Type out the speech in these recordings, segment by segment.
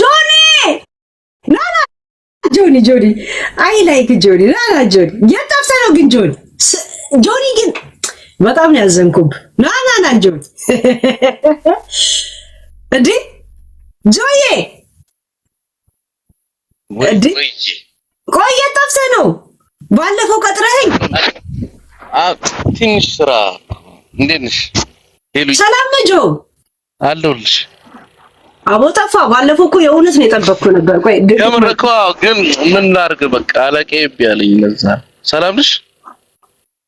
ጆኒ ናና ጆኒ አይ ላይክ ጆኒ ናና ጆኒ የጠፍተህ ነው ግን ጆኒ ግን በጣም ነው ያዘንኩብ ናና ጆኒ እንዴ ጆዬ እንዴ ቆይ የጠፍተህ ነው ባለፈው ቀጥረኸኝ ትንሽ ስራ እንዴት ነሽ ሄሉ ሰላም ነህ ጆ አለሁልሽ አቦ ጠፋ ባለፈው እኮ የእውነት ነው የጠበቅኩ ነበር ቆይ የምርኮ ግን ምን ላድርግ በቃ አለቀዬ ቢያለኝ ለዛ ሰላም ነሽ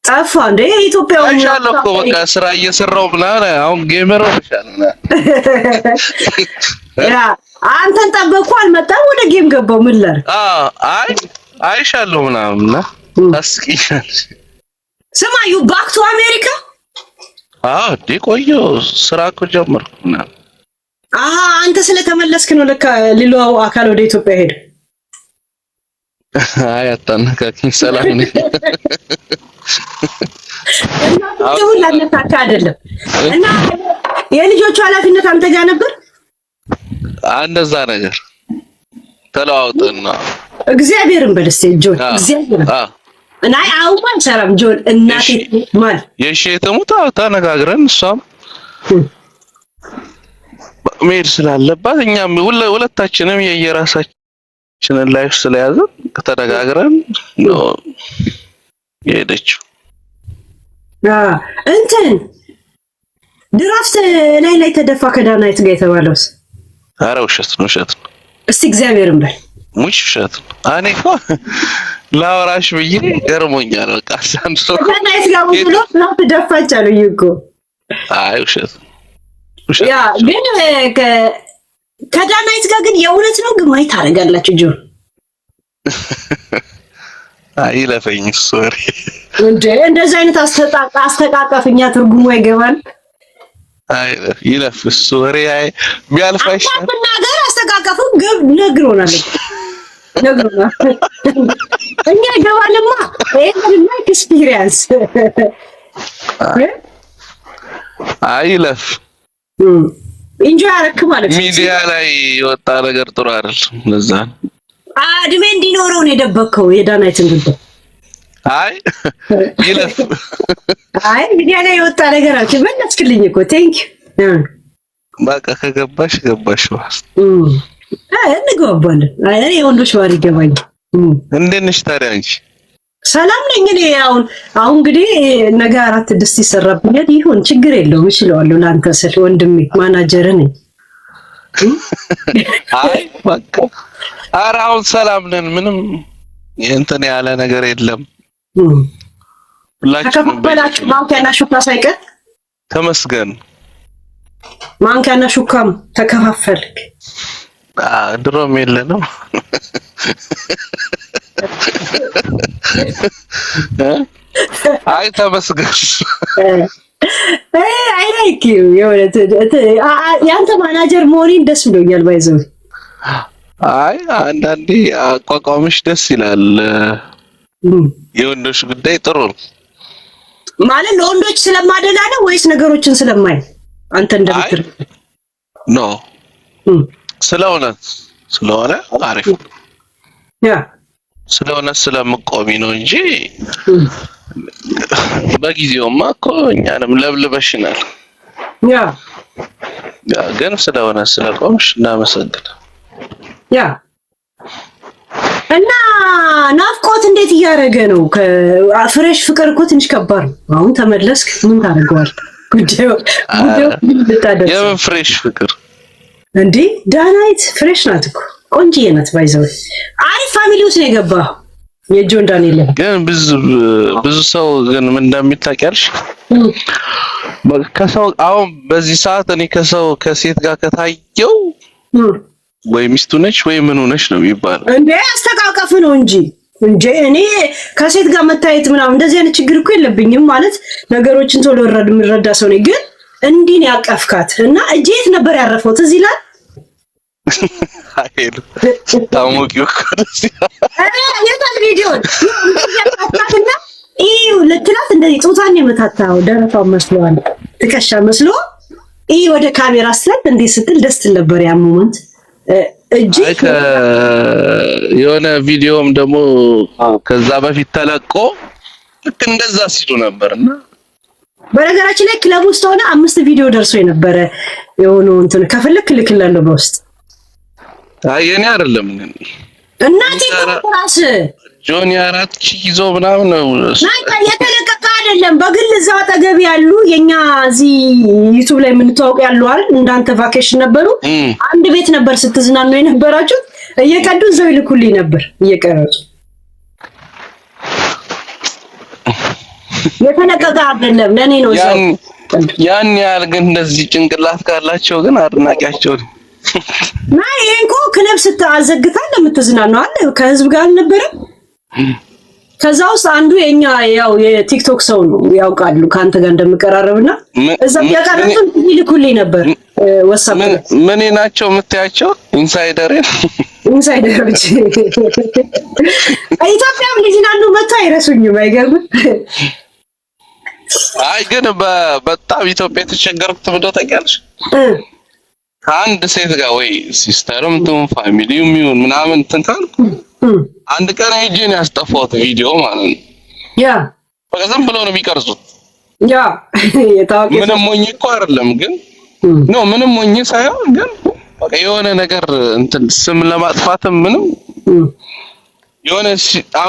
ጠፋ እንዴ ኢትዮጵያው አይሻለሁ እኮ በቃ ስራ እየሰራው ምናምን አሁን ጌመር ሆነሻልና ያ አንተን ጠበቅኩ አልመጣም ወደ ጌም ገባው ምን ላድርግ አይ አይሻለሁ ምናምን አስቂኛል ስማ ዩ ባክ ቱ አሜሪካ ቆየ ስራ እኮ ጀመርኩና አንተ ስለተመለስክ ነው ለካ ሌላው አካል ወደ ኢትዮጵያ ሄደ አታነካኪኝ ሰላም ነኝ እና ለነካካ አይደለም እና የልጆቹ ኃላፊነት አንተ ጋር ነበር እንደዛ ነገር ተለዋውጠና እግዚአብሔርን በደስታ ጆን እግዚአብሔርን እና አውማን ሰላም ጆን እናቴ ማል የሸተሙታ ተነጋግረን እሷም ሜል ስላለባት እኛም ሁለታችንም የየራሳችንን ላይፍ ስለያዘን ተነጋግረን ነው የሄደችው እንትን ድራፍት ላይ ተደፋ ከዳናይት ጋር የተባለውስ ኧረ ውሸት ነው እስቲ እግዚአብሔርን በል ሙሽ ውሸት ነው እኔ እኮ ላወራሽ ብዬ ገርሞኛል በቃ ሳንሶ ከዳናይት ጋር ብሎ ነው ተደፋች አሉኝ እኮ አይ ውሸት ያ ግን ከዳናይት ጋር ግን የእውነት ነው ግን ማይ ታረጋላችሁ ጆ አይ ለፈኝ ሶሪ እንዴ እንደዚህ አይነት አስተቃቀፍኛ ትርጉሙ አይገባል አይ ይለፍ ሶሪ አይ ቢያልፋሽ ነገር አስተቃቀፉ ግብ ነግሮናል እኛ ይገባልማ ይሄን ኤክስፒሪየንስ አይ ይለፍ ኢንጆይ አረክ ማለት ሚዲያ ላይ ወጣ ነገር ጥሩ አይደል ለዛ እድሜ እንዲኖረው ነው የደበከው የዳናይትን ጉዳይ አይ ይለፍ አይ ሚዲያ ላይ ወጣ ነገር አልኩ መለስክልኝ እኮ ቴንክ ዩ በቃ ከገባሽ ዋስ እንገባለን አይ የወንዶች ባሪ ገባኝ እንዴት ነሽ ታዲያ አንቺ ሰላም ነኝ እኔ አሁን እንግዲህ ነገ 4 ድስት ይሰራብኛል ይሁን ችግር የለውም እችላለሁ ላንተ ስል ወንድሜ ማናጀር ነኝ አይ በቃ ኧረ አሁን ሰላም ነን ምንም እንትን ያለ ነገር የለም ሁላችንም ማንኪያና ሹካ ሳይቀር ተመስገን ማንኪያና ሹካም ተከፋፈልክ ድሮም የለንም አይ ተመስገን አይ ላይክ ዩ የወለት ያንተ ማናጀር መሆኔን ደስ ብሎኛል ባይዘው አይ አንዳንዴ አቋቋምሽ ደስ ይላል የወንዶች ጉዳይ ጥሩ ነው ማለት ለወንዶች ስለማደላ ነው ወይስ ነገሮችን ስለማይ አንተ እንደምትል ኖ ስለሆነ አሪፍ ያ ስለምቆሚ ነው እንጂ በጊዜውማ እኮ እኛንም ለብልበሽናል ያ ግን ስለቆምሽ እናመሰግናለን ያ እና ናፍቆት እንዴት እያደረገ ነው ከፍሬሽ ፍቅር እኮ ትንሽ ከባድ ነው አሁን ተመለስክ ምን ታደርገዋል ጉዳዩ ልታደርስ የምን ፍሬሽ ፍቅር እንዴ ዳናይት ፍሬሽ ናት እኮ ቆንጆዬ ናት ባይዘው አሪፍ ፋሚሊ ውስጥ ነው የገባው የጆን ዳንኤል ግን ብዙ ሰው ግን ምን እንደሚታቀርሽ ከሰው አሁን በዚህ ሰዓት እኔ ከሴት ጋር ከታየው ወይ ሚስቱ ነች ወይ ምን ሆነች ነው የሚባለው እንዴ አስተቃቀፍ ነው እንጂ እኔ ከሴት ጋር መታየት ምናምን እንደዚህ አይነት ችግር እኮ የለብኝም ማለት ነገሮችን ቶሎ ምረዳ ሰው ነኝ ግን እንዲህ ነው ያቀፍካት እና እጄት ነበር ያረፈው ትዝ ይላል አይሉ ታሞቂው ከደስ የታል ቪዲዮ ያጣጣና ለትላት እንደዚህ ጾታን የመታታው ደረታው መስሎዋል ትከሻ መስሎ ወደ ካሜራ ስለት እንዴ ስትል ደስ ትል ነበር ያ ሞመንት እጂ የሆነ ቪዲዮም ደግሞ ከዛ በፊት ተለቆ ልክ እንደዛ ሲሉ ነበርና በነገራችን ላይ ክለብ ውስጥ ሆነ 5 ቪዲዮ ደርሶ የነበረ የሆነ እንትን ከፈለክ ልክላለሁ በውስጥ የኔ አይደለም ግን እናቴ ራስ ጆኒ 4 ይዞ ምናምን ነው የተለቀቀ አይደለም። በግል እዛው አጠገብ ያሉ የኛ እዚህ ዩቲዩብ ላይ የምንተዋወቅ ያሉ አይደል እንዳንተ ቫኬሽን ነበሩ። አንድ ቤት ነበር ስትዝናኑ የነበራችሁ እየቀዱ እዛው ይልኩልኝ ነበር እየቀረጹ። የተለቀቀ አይደለም ለኔ ነው እዛው ያን ያህል ግን እንደዚህ ጭንቅላት ካላቸው ግን አድናቂያቸው ነው። ናይ እንኮ ክለብ ስታዘግታል ለምትዝናኑ አይደል ከህዝብ ጋር አልነበረም። ከዛ ውስጥ አንዱ የኛ ያው የቲክቶክ ሰው ነው ያውቃሉ ካንተ ጋር እንደምቀራረብና እዛ ያቀረጹን ይልኩልኝ ነበር ወሳብ ምን ናቸው የምታያቸው ኢንሳይደሮች ኢትዮጵያም ሊዝናኑ መጥቶ አይረሱኝም አይገርም። አይ ግን በጣም ኢትዮጵያ የተቸገርኩት ምንድነው ታውቂያለሽ? ከአንድ ሴት ጋር ወይ ሲስተርም ትሁን ፋሚሊውም ይሁን ምናምን ትንታል አንድ ቀን ሄጄ ነው ያስጠፋሁት ቪዲዮ ማለት ነው። ያ በቃ ዝም ብለው ነው የሚቀርጹት። ያ የታወቀ ምንም ሞኝ እኮ አይደለም ግን ምንም ሞኝ ሳይሆን ግን በቃ የሆነ ነገር እንትን ስም ለማጥፋትም ምንም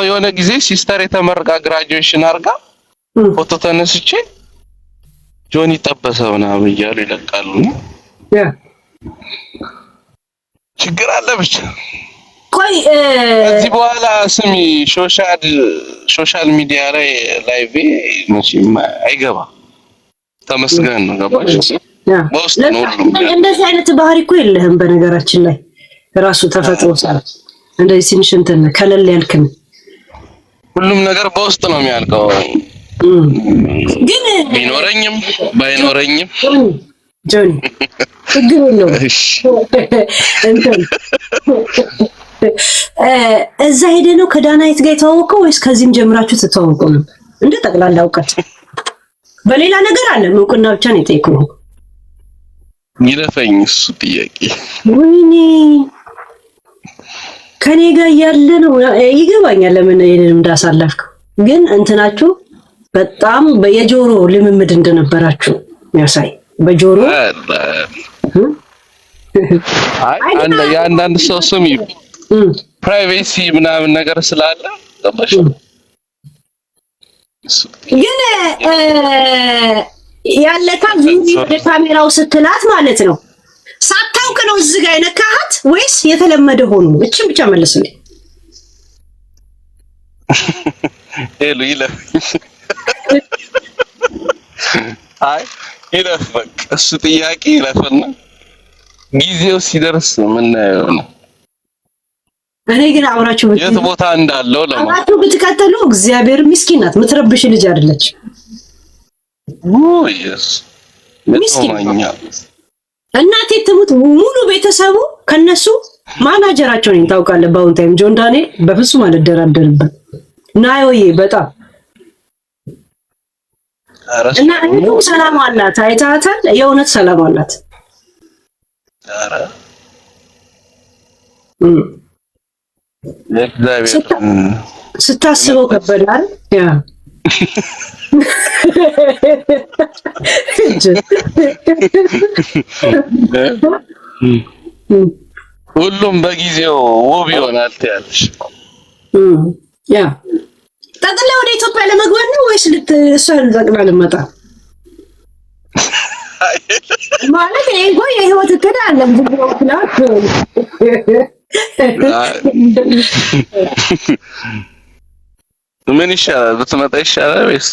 የሆነ ጊዜ ሲስተር የተመረቃ ግራጁዌሽን አድርጋ ፎቶ ተነስቼ ጆኒ ጠበሰው ምናምን እያሉ ይለቃሉ። ያ ችግር አለ ብቻ ቆይ ከዚህ በኋላ ስሚ ሶሻል ሚዲያ ላይ ላይቭ መቼም አይገባ ተመስገን ነው ገባሽ? በውስጥ ነው ሁሉም እንደዚህ አይነት ባህሪ እኮ የለህም በነገራችን ላይ ራሱ ተፈጥሮ ሳለ እንደዚህ ትንሽ እንትን ከለል ያልክም ሁሉም ነገር በውስጥ ነው የሚያልቀው። ግን ቢኖረኝም ባይኖረኝም ጆኒ ችግር የለውም እንትን እዛ ሄደ ነው ከዳናይት ጋር የተዋወቀው ወይስ ከዚህም ጀምራችሁ ተተዋወቁ ነው? እንደ ጠቅላላ እውቀት በሌላ ነገር አለ እውቅና ብቻ ነው የጠየቁኝ። ይለፈኝ እሱ ጥያቄ ወይኔ ከኔ ጋር ያለ ነው ይገባኛል ለምን ይሄንን እንዳሳለፍከው። ግን እንትናችሁ በጣም በየጆሮ ልምምድ እንደነበራችሁ ያሳይ በጆሮ አንዳንድ ሰው ስም ፕራይቬሲ ምናምን ነገር ስላለ ገባሽ? ግን ያለታ ዙሪ ወደ ካሜራው ስትላት ማለት ነው ሳታውቅ ነው እዚህ ጋር የነካሃት ወይስ የተለመደ ሆኖ? እቺን ብቻ መልስልኝ። ሄሎ ይለፍ አይ ይለፍ በቃ እሱ ጥያቄ ይለፍና ጊዜው ሲደርስ ምን ነው። እኔ ግን አብራችሁ የት ቦታ እንዳለው አብራችሁ ብትቀጥሉ እግዚአብሔር ምስኪን ናት፣ ምትረብሽ ልጅ አይደለች። ኢየሱስ ምስኪን እናቴ ትሙት ሙሉ ቤተሰቡ ከነሱ ማናጀራቸው ነኝ ታውቃለህ። በአሁን ታይም ጆን ዳንኤል በፍጹም አልደራደርበት ናዮዬ በጣም እና እኔም ሰላም አላት አይታታል። የእውነት ሰላም አላት። አረ ስታስበው ከበዳል ያ ሁሉም በጊዜው ውብ ይሆናል ትያለሽ። ያ ጠቅላ ወደ ኢትዮጵያ ለመግባት ነው ወይስ እሷን ጠቅላ ልመጣ ማለት ይሄ እኮ የህይወት እቅድ አለም ዝም ብሎ ምን ይሻላል? ብትመጣ ይሻላል ወይስ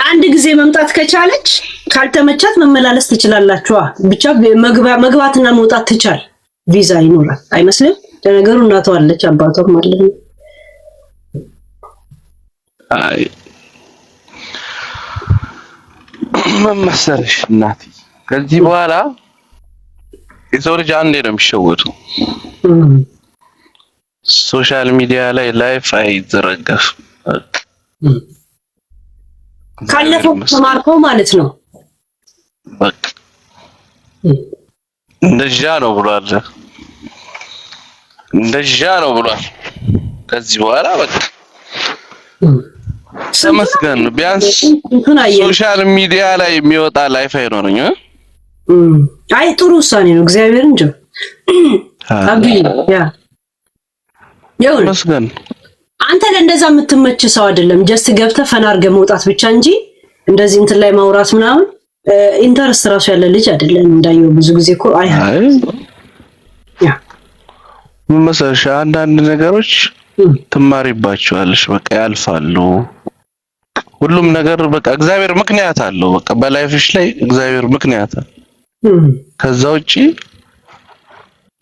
አንድ ጊዜ መምጣት ከቻለች ካልተመቻት መመላለስ ትችላላችሁ። ብቻ መግባትና መውጣት ትቻል ቪዛ ይኖራል አይመስልም? ለነገሩ እናቷ አለች አባቷም አለ። አይ ምን መሰለሽ እናቴ ከዚህ በኋላ የሰው ልጅ አንዴ ነው የሚሸወደው። ሶሻል ሚዲያ ላይ ላይፍ አይዘረጋም። ካለፈው ተማርከው ማለት ነው። በቃ እንደዛ ነው ብሏል። እንደዛ ነው ብሏል። ከዚህ በኋላ በቃ ተመስገን ቢያንስ ሶሻል ሚዲያ ላይ የሚወጣ ላይፍ አይኖርኝ። አይ ጥሩ ውሳኔ ነው። እግዚአብሔር እንጂ አብይ ያው ተመስገን። አንተ ለእንደዛ የምትመች ሰው አይደለም። ጀስት ገብተህ ፈና አድርገህ መውጣት ብቻ እንጂ እንደዚህ እንትን ላይ ማውራት ምናምን ኢንተረስት ራሱ ያለ ልጅ አይደለም። እንዳየው ብዙ ጊዜ እኮ አይ ምን መሰለሽ አንዳንድ ነገሮች ትማሪባቸዋለሽ። በቃ ያልፋሉ። ሁሉም ነገር በቃ እግዚአብሔር ምክንያት አለው። በቃ በላይፍሽ ላይ እግዚአብሔር ምክንያት አለ። ከዛ ውጪ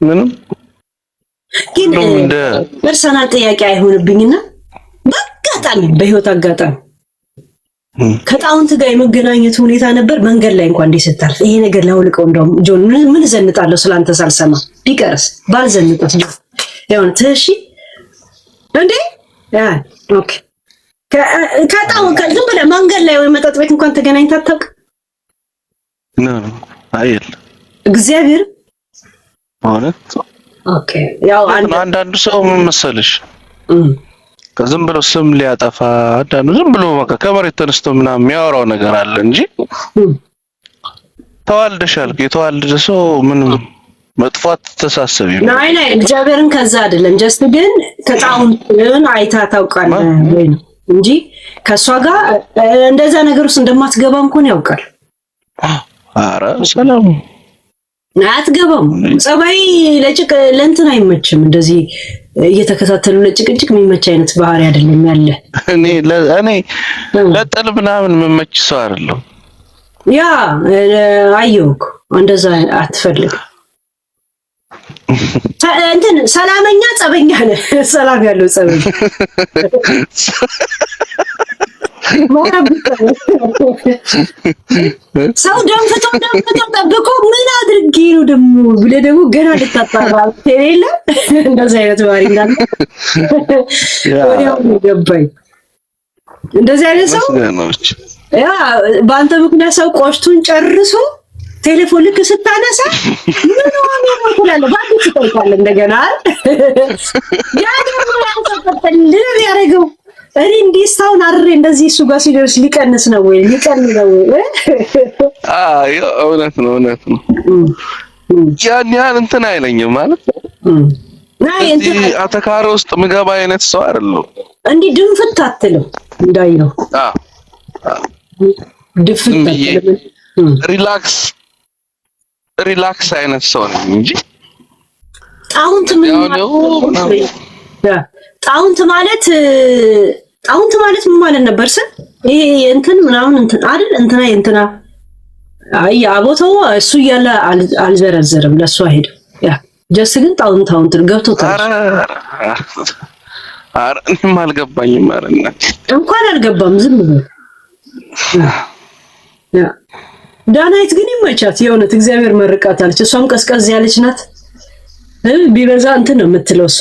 ምንም ግን እንደ ፐርሰናል ጥያቄ አይሆንብኝና በአጋጣሚ በህይወት አጋጣሚ ከጣውንት ጋር የመገናኘት ሁኔታ ነበር። መንገድ ላይ እንኳን እንዲሰጣል ይሄ ነገር ላውልቀው እንደውም ጆን ምን ዘንጣለሁ ስላንተ ሳልሰማ ቢቀርስ ባልዘንጣስ ያው ትሺ እንዴ ኦኬ ከጣውን ከዝም ብለህ መንገድ ላይ ወይ መጠጥ ቤት እንኳን ተገናኝተህ አታውቅም? አይል እግዚአብሔር ማለት ኦኬ ያው አንዳንድ ሰው ምን መሰለሽ ከዝም ብሎ ስም ሊያጠፋ አንዳንዱ ዝም ብሎ በቃ ከመሬት ተነስቶ ምናምን የሚያወራው ነገር አለ እንጂ ተዋልደሻል። የተዋልደ ሰው ምንም መጥፋት ተሳሰቢ ነው። ናይ እግዚአብሔርን ከዛ አይደለም ጀስት ግን ከጣውንትን አይታ ታውቃለህ ወይ ነው እንጂ ከሷ ጋር እንደዛ ነገር ውስጥ እንደማትገባ እንኳን ያውቃል። አረ ሰላም አትገባም። ጸባይ ለጭቅ ለእንትን አይመችም። እንደዚህ እየተከታተሉ ለጭቅጭቅ የሚመች አይነት ባህሪ አይደለም ያለ። እኔ ለጥል ምናምን የምመች ሰው አይደለም። ያ አየውክ እንደዛ አትፈልግ። እንትን ሰላመኛ ጸበኛ ነህ። ሰላም ያለው ጸበኛ ሰው ደንፍቶ ጠብቆ ምን አድርጌ ነው ደግሞ ብለህ ደግሞ ገና ልታጣራ የሌለ እንደዚህ አይነት ባህሪ እንዳለ ወዲያው ገባኝ። እንደዚህ አይነት ሰው ያ በአንተ ምክንያት ሰው ቆሽቱን ጨርሶ ቴሌፎን ልክ ስታነሳ ምን ሆነ ነው ትላለህ። ባንክ ትጠይቃለህ እንደገና ያ ደግሞ አንተ ያረጋው እኔ እንዲህ ሳውን አድሬ እንደዚህ እሱ ጋር ሲደርስ ሊቀንስ ነው ወይ ሊቀንስ ነው ወይ? እውነት ነው። ያን ያህል እንትን አይለኝም ማለት ናይ እንትን አተካሮ ውስጥ ምገባ አይነት ሰው አይደለም። እንዲህ ድንፍት አትልም እንዳየው ድፍት አትልም። ሪላክስ አይነት ሰው ነኝ እንጂ ጣውንት ማለት ምን ማለት ነበር? ይሄ እንትን ምናምን እንትን አይደል እንትና አይ አቦታው እሱ እያለ አልዘረዘርም ለሱ ሄደ። ያ ጀስት ግን ጣውንት ገብቶታል። አረ እኔም አልገባኝም ማለት ነው። እንኳን አልገባም ዝም ብሎ ያ ዳናይት ግን ይመቻት የእውነት እግዚአብሔር መርቃታለች። እሷም ቀዝቀዝ ያለች ናት። ቢበዛ እንትን ነው የምትለው እሷ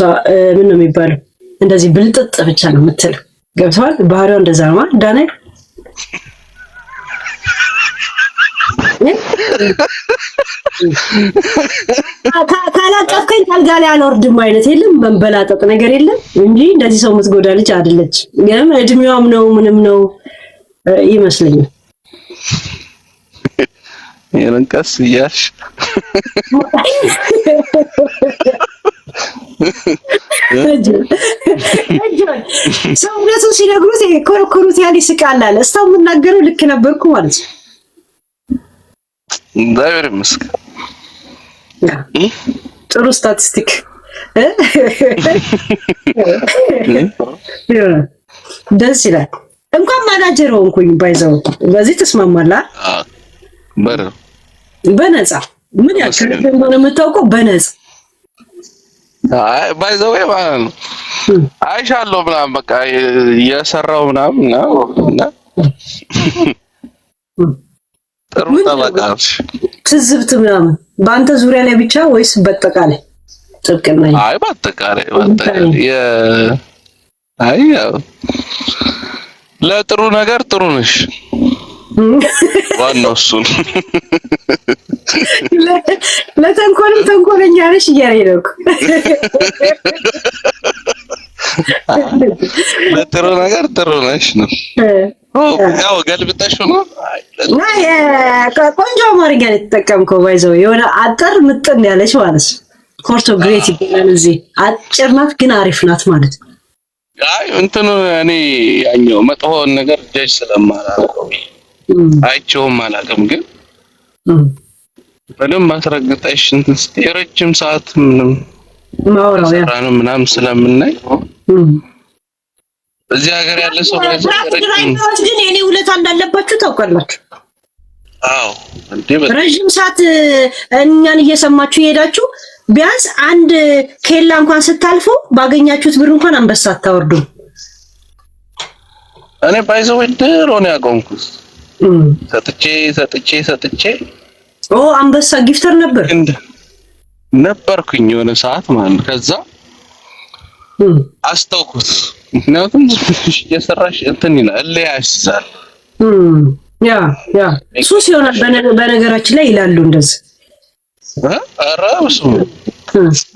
ምን ነው የሚባለው እንደዚህ ብልጥጥ ብቻ ነው የምትለው። ገብቷል ባህሪዋ እንደዛ ነው ማለት ዳናይት ካላቀፍከኝ ካልጋ ላይ አልወርድም አይነት የለም መንበላጠጥ ነገር የለም እንጂ እንደዚህ ሰው የምትጎዳ ልጅ አይደለች። ግን እድሜዋም ነው ምንም ነው ይመስለኛል። የለንቀስ እያልሽ ሰውነቱ ሲነግሩት ኮረኮሩት ያህል ይስቃል አለ። እስታው የምናገረው ልክ ነበርኩ ማለት ነው። እግዚአብሔር ይመስገን። ጥሩ ስታቲስቲክ ደስ ይላል። እንኳን ማናጀር ሆንኩኝ ባይዘው በዚህ ተስማማላ። በነፃ ምን ያክል እንደሆነ የምታውቀው በነፃ ባይዘው ማለት ነው። አይሻለሁ ምናምን በቃ የሰራው ምናምን እና ጥሩ ተባቃሽ ትዝብት ምናምን በአንተ ዙሪያ ላይ ብቻ ወይስ በአጠቃላይ ጥቅም ላይ? አይ በአጠቃላይ አይ ለጥሩ ነገር ጥሩ ነሽ። ዋናው እሱ ነው። ለተንኮልም ተንኮለኛ ነሽ እያለኝ ነው እኮ። ለጥሩ ነገር ጥሩ ነሽ ነው። ያው ገልብጠሽ ነው። ቆንጆ አማርኛ ነው የተጠቀምከው። ባይዘው የሆነ አጠር ምጥን ያለች ማለት ነው። ኮርቶ ግሬት ይባላል እዚህ። አጭር ናት ግን አሪፍ ናት ማለት ነው። አይ እንትኑ እኔ ያኛው መጥፎውን ነገር ጀጅ ስለማላውቀው አይቼውም አላውቅም፣ ግን በደንብ አስረግጠሽ እንትን ስትይ ረጅም ሰዓት ምንም ማውራው ያ ምናምን ስለምናይ እዚህ ሀገር ያለ ሰው ግን የኔ ውለታ እንዳለባችሁ ታውቃላችሁ። አዎ እንዴ ረጅም ሰዓት እኛን እየሰማችሁ ይሄዳችሁ ቢያንስ አንድ ኬላ እንኳን ስታልፉ ባገኛችሁት ብር እንኳን አንበሳ አታወርዱም። እኔ ባይዘው ድሮ ነው ያቆምኩት። ሰጥቼ አንበሳ ጊፍተር ነበርኩኝ የሆነ ሰዓት ማለት ከዛ አስተውኩት። ምክንያቱም የሰራሽ እንትን ይላል ያስዛል። ያ ሱስ ይሆናል በነገራችን ላይ ይላሉ እንደዚህ። ኧረ እሱ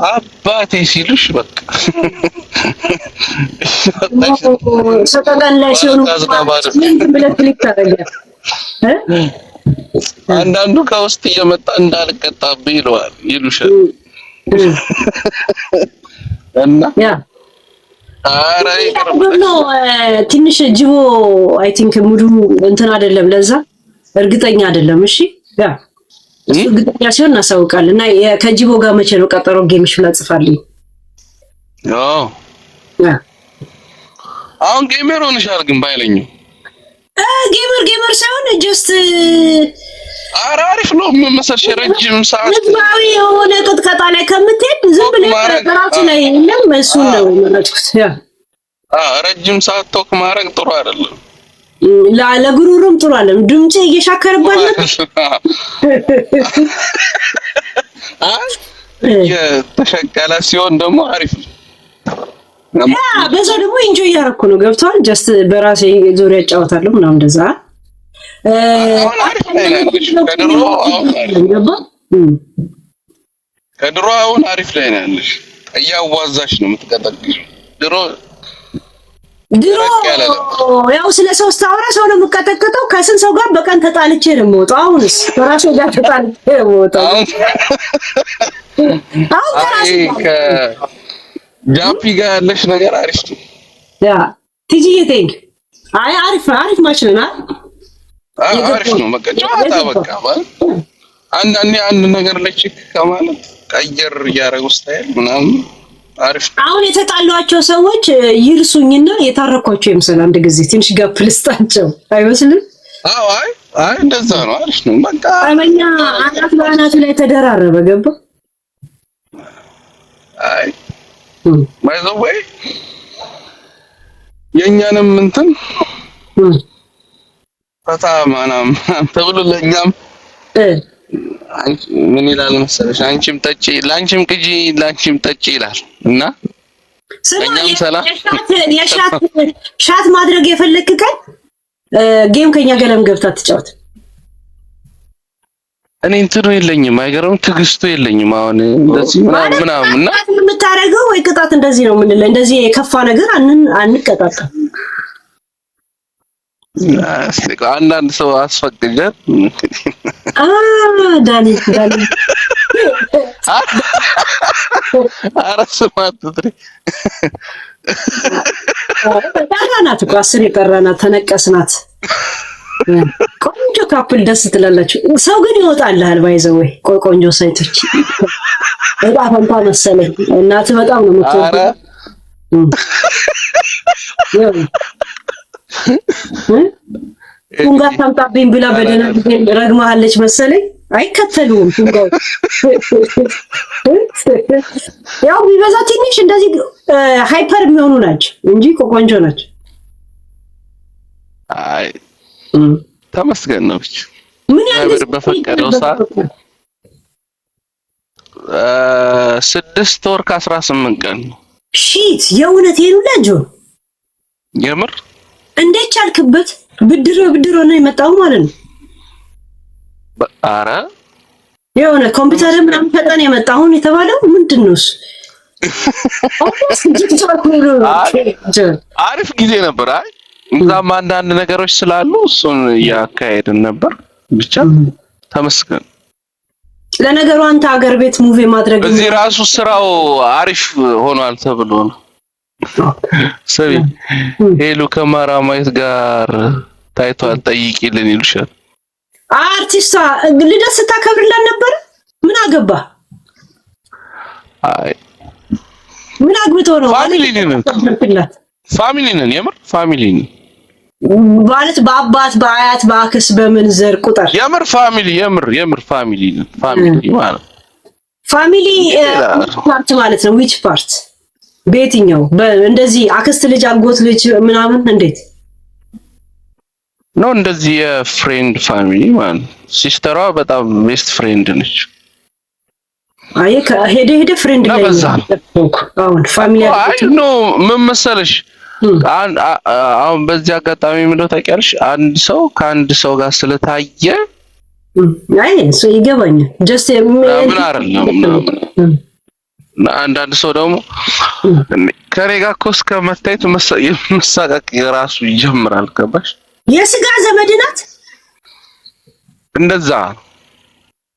አባቴ ሲሉሽ በቃ ሰጠቀን ላይ ሲሆኑ ብለህ ክሊክ ታደርጋለህ። አንዳንዱ ከውስጥ እየመጣ እንዳልቀጣብህ ይሉሻል እና ኧረ ነው ትንሽ ጅቦ አይ ቲንክ ሙሉ እንትን አይደለም፣ ለዛ እርግጠኛ አይደለም። እሺ ያ እሱ እርግጠኛ ሲሆን እናሳውቃለን። እና ከጅቦ ጋር መቼ ነው ቀጠሮ ጌምሽ ብላ ጽፋልኝ። አሁን ጌመር ሆነሻል ግን ባይለኝም ጌመር ሳይሆን ጀስት አሪፍ ነው መሰለሽ። ረጅም ሰዓት ህዝባዊ የሆነ ቅጥቀጣ ላይ ከምትሄድ ዝም ብለህ ራሱ ላይ የለም እሱን ነው የመረጥኩት። ያ ረጅም ሰዓት ቶክ ማድረግ ጥሩ አይደለም። ለጉሩሩም ጥሩ አይደለም። ድምጼ እየሻከረባል ነበር። የተሸቀለ ሲሆን ደግሞ አሪፍ ነው። በዛ ደግሞ ኢንጆይ እያደረኩ ነው። ገብቷል። ጀስት በራሴ ዙሪያ እጫወታለሁ ምናምን እንደዛ። ከድሮ አሁን አሪፍ ላይ ነው ያለሽ። እያዋዛሽ ነው የምትቀጠቅሽ። ድሮ ያው ስለ ሰው ስታወራ ሰው ነው የምቀጠቅጠው። ከስንት ሰው ጋር በቀን ተጣልቼ ነው የምወጣው። አሁንስ በራሴ ጋር ተጣልቼ ነው የምወጣው። አሁን ጃፒ ጋር ያለሽ ነገር አሪፍ ነው። ያ ቲጂዬ ቴንክ አይ አሪፍ ማሽን ነው። አሪፍ ነው። በቃ ጨዋታ በቃ ማለት አንዳንዴ አንድ ነገር ለችክ ከማለት ቀየር እያደረጉ ስታይል ምናምን አሪፍ ነው። አሁን የተጣሏቸው ሰዎች ይርሱኝና የታረኳቸው ይመስል አንድ ጊዜ ትንሽ ጋፕ ልስጣቸው አይመስልም? አይ እንደዛ ነው። አሪፍ ነው። በቃ አመኛ አናት ለአናቱ ላይ ተደራረበ ገባ። አይ ባይዘው ወይ የኛንም እንትን ፈታ ማናም ተብሎ ለኛም ምን ይላል መሰለሽ፣ አንቺም ጠጪ ላንቺም ቅጂ ላንቺም ጠጪ ይላል እና እኛም ሰላም ሻት ማድረግ የፈለክ ቀን ጌም ከኛ ገለም ገብታ ትጫወት። እኔ እንትኑ የለኝም፣ አይገርም ትግስቱ የለኝም። አሁን እንደዚህ ምናምን እና የምታረገው ወይ ቅጣት እንደዚህ ነው የምንለው። እንደዚህ የከፋ ነገር አንቀጣጣም። አንዳንድ ሰው አስፈቅጃል። ዳኒ አራስማት ትሪ ዳናት እኮ 10 የቀራናት ተነቀስናት። ቆንጆ ካፕል ደስ ትላላችሁ። ሰው ግን ይወጣልሃል ባይዘው ወይ ቆንጆ ሳይቶች በጣም ፈንታ መሰለኝ። እናት በጣም ነው የምትወደው። ቱንጋ ታምጣብኝ ብላ በደህና ጊዜ ረግማለች መሰለኝ። አይከተሉም ቱንጋው ያው ቢበዛ ትንሽ እንደዚህ ሃይፐር የሚሆኑ ናቸው እንጂ ቆንጆ ናቸው። አይ ተመስገን ነው ብቻ ምን ያህል በፈቀደው ሰዓት 6 ወር ከ18 ቀን ሺት የእውነቴን ልጅ የምር እንዴት ቻልክበት? ብድር ነው የመጣው ማለት ነው። ኧረ የሆነ ኮምፒውተር ምናምን ፈጠን የመጣው አሁን የተባለው ምንድነው እሱ? አሪፍ ጊዜ ነበር። አይ እዛም አንዳንድ ነገሮች ስላሉ እሱን እያካሄድን ነበር። ብቻ ተመስገን። ለነገሩ አንተ ሀገር ቤት ሙቪ ማድረግ እዚህ ራሱ ስራው አሪፍ ሆኗል ተብሎ ነው። ሰሪ ሄሉ ከማራማይት ጋር ታይቷል ጠይቂልን ይሉሻል። አርቲስቷ ልደት ስታከብርላት ነበር። ምን አገባ? አይ ምን አግብቶ ነው? ፋሚሊ ነን የምር ፋሚሊ ነን ማለት በአባት በአያት በአክስ በምን ዘር ቁጥር የምር ፋሚሊ የምር ፋሚሊ ነን። ፋሚሊ ማለት ፋሚሊ ፓርት ማለት ነው። ዊች ፓርት? በየትኛው? እንደዚህ አክስት ልጅ አጎት ልጅ ምናምን እንዴት ነው? እንደዚህ የፍሬንድ ፋሚሊ ማለት ሲስተሯ በጣም ቤስት ፍሬንድ ነች። አይ ሄደ ፍሬንድ ላይ አሁን ፋሚሊ አይ ኖ ምን መሰለሽ አሁን በዚህ አጋጣሚ ምንድነው ታውቂያለሽ? አንድ ሰው ከአንድ ሰው ጋር ስለታየ አይ እሱ ይገባኛል። ጀስት ምን አይደለም። አንዳንድ ሰው ደግሞ ከኔ ጋር እኮ እስከ መታየት መሳቀቅ የራሱ ይጀምራል። ገባሽ? የስጋ ዘመድ ናት እንደዛ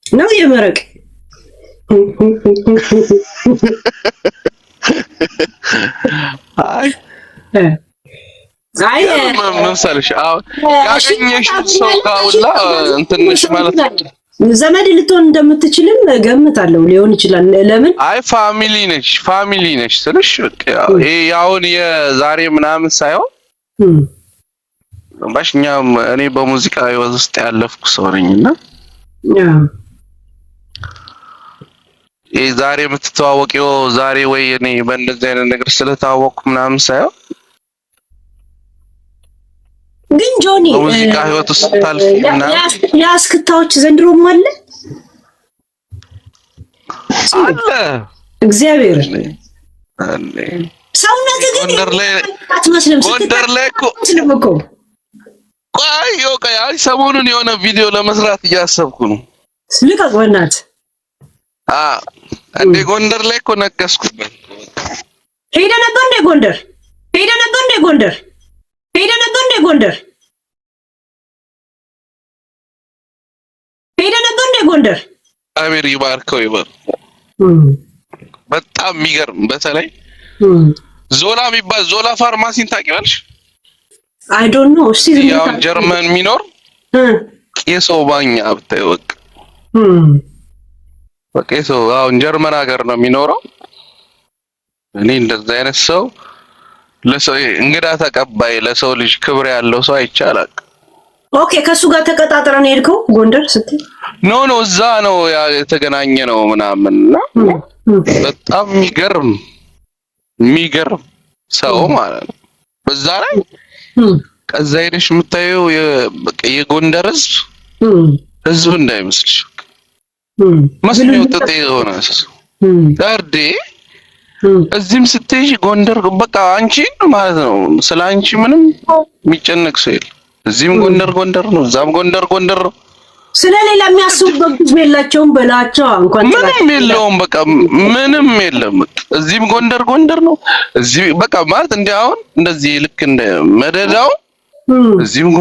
ነው የመረቅ አይ መምሰልሽ ያገኘሽ ሰው ጋውላ እንትንሽ ማለት ዘመድ ልትሆን እንደምትችልም ገምታለሁ። ሊሆን ይችላል። ለምን? አይ ፋሚሊ ነሽ ስልሽ ይሄ ያውን የዛሬ ምናምን ሳይሆን ባሽኛም እኔ በሙዚቃ ህይወት ውስጥ ያለፍኩ ሰው ነኝና ዛሬ የምትተዋወቂው ዛሬ ወይ እኔ በእንደዚህ አይነት ነገር ስለታወቅኩ ምናምን ሳይሆን ግን ጆኒ ሙዚቃ ህይወት ውስጥ ታልፍ ምናምን ያስክታዎች ዘንድሮም አለ እግዚአብሔር አለ ሰውነት ግን ጎንደር ላይ እኮ ቆይ ሰሞኑን የሆነ ቪዲዮ ለመስራት እያሰብኩ ነው። ልቀቅ በእናትህ እንደ ጎንደር ላይ እኮ ነቀስኩበት። ሄደ ነበር እንደ ጎንደር አሜሪ ባርከው ይባል በጣም የሚገርም በተለይ ዞላ የሚባል ዞላ ፋርማሲን ታውቂዋለሽ? አይ ዶንት ኖ እሺ ያው ጀርመን የሚኖር ቄሶ ባኛ ብታይ በቃ ሰው አሁን ጀርመን ሀገር ነው የሚኖረው። እኔ እንደዛ አይነት ሰው ለሰው እንግዳ ተቀባይ ለሰው ልጅ ክብር ያለው ሰው አይቻላል። ኦኬ ከሱ ጋር ተቀጣጥረን ሄድከው ጎንደር ስትይ? ኖ እዛ ነው የተገናኘ ነው ምናምንና በጣም የሚገርም ሰው ማለት ነው። በዛ ላይ ከዛ ሄደሽ የምታየው የጎንደር ህዝብ እንዳይመስልሽ መስሎኝ ወጥቶ የሆነ ዳርዴ እዚህም ስትሄጂ ጎንደር በቃ አንቺ ማለት ነው። ስለ አንቺ ምንም የሚጨነቅ ሰው የለም። እዚህም ጎንደር ነው፣ እዛም ጎንደር ነው። ስለሌላ የሚያስቡበት ህዝብ የላቸውም በላቸው። እንኳን ምንም የለውም፣ በቃ ምንም የለም። እዚህም ጎንደር ነው፣ እዚህ በቃ ማለት እንደ አሁን እንደዚህ ልክ እንደ መደዳው እዚህም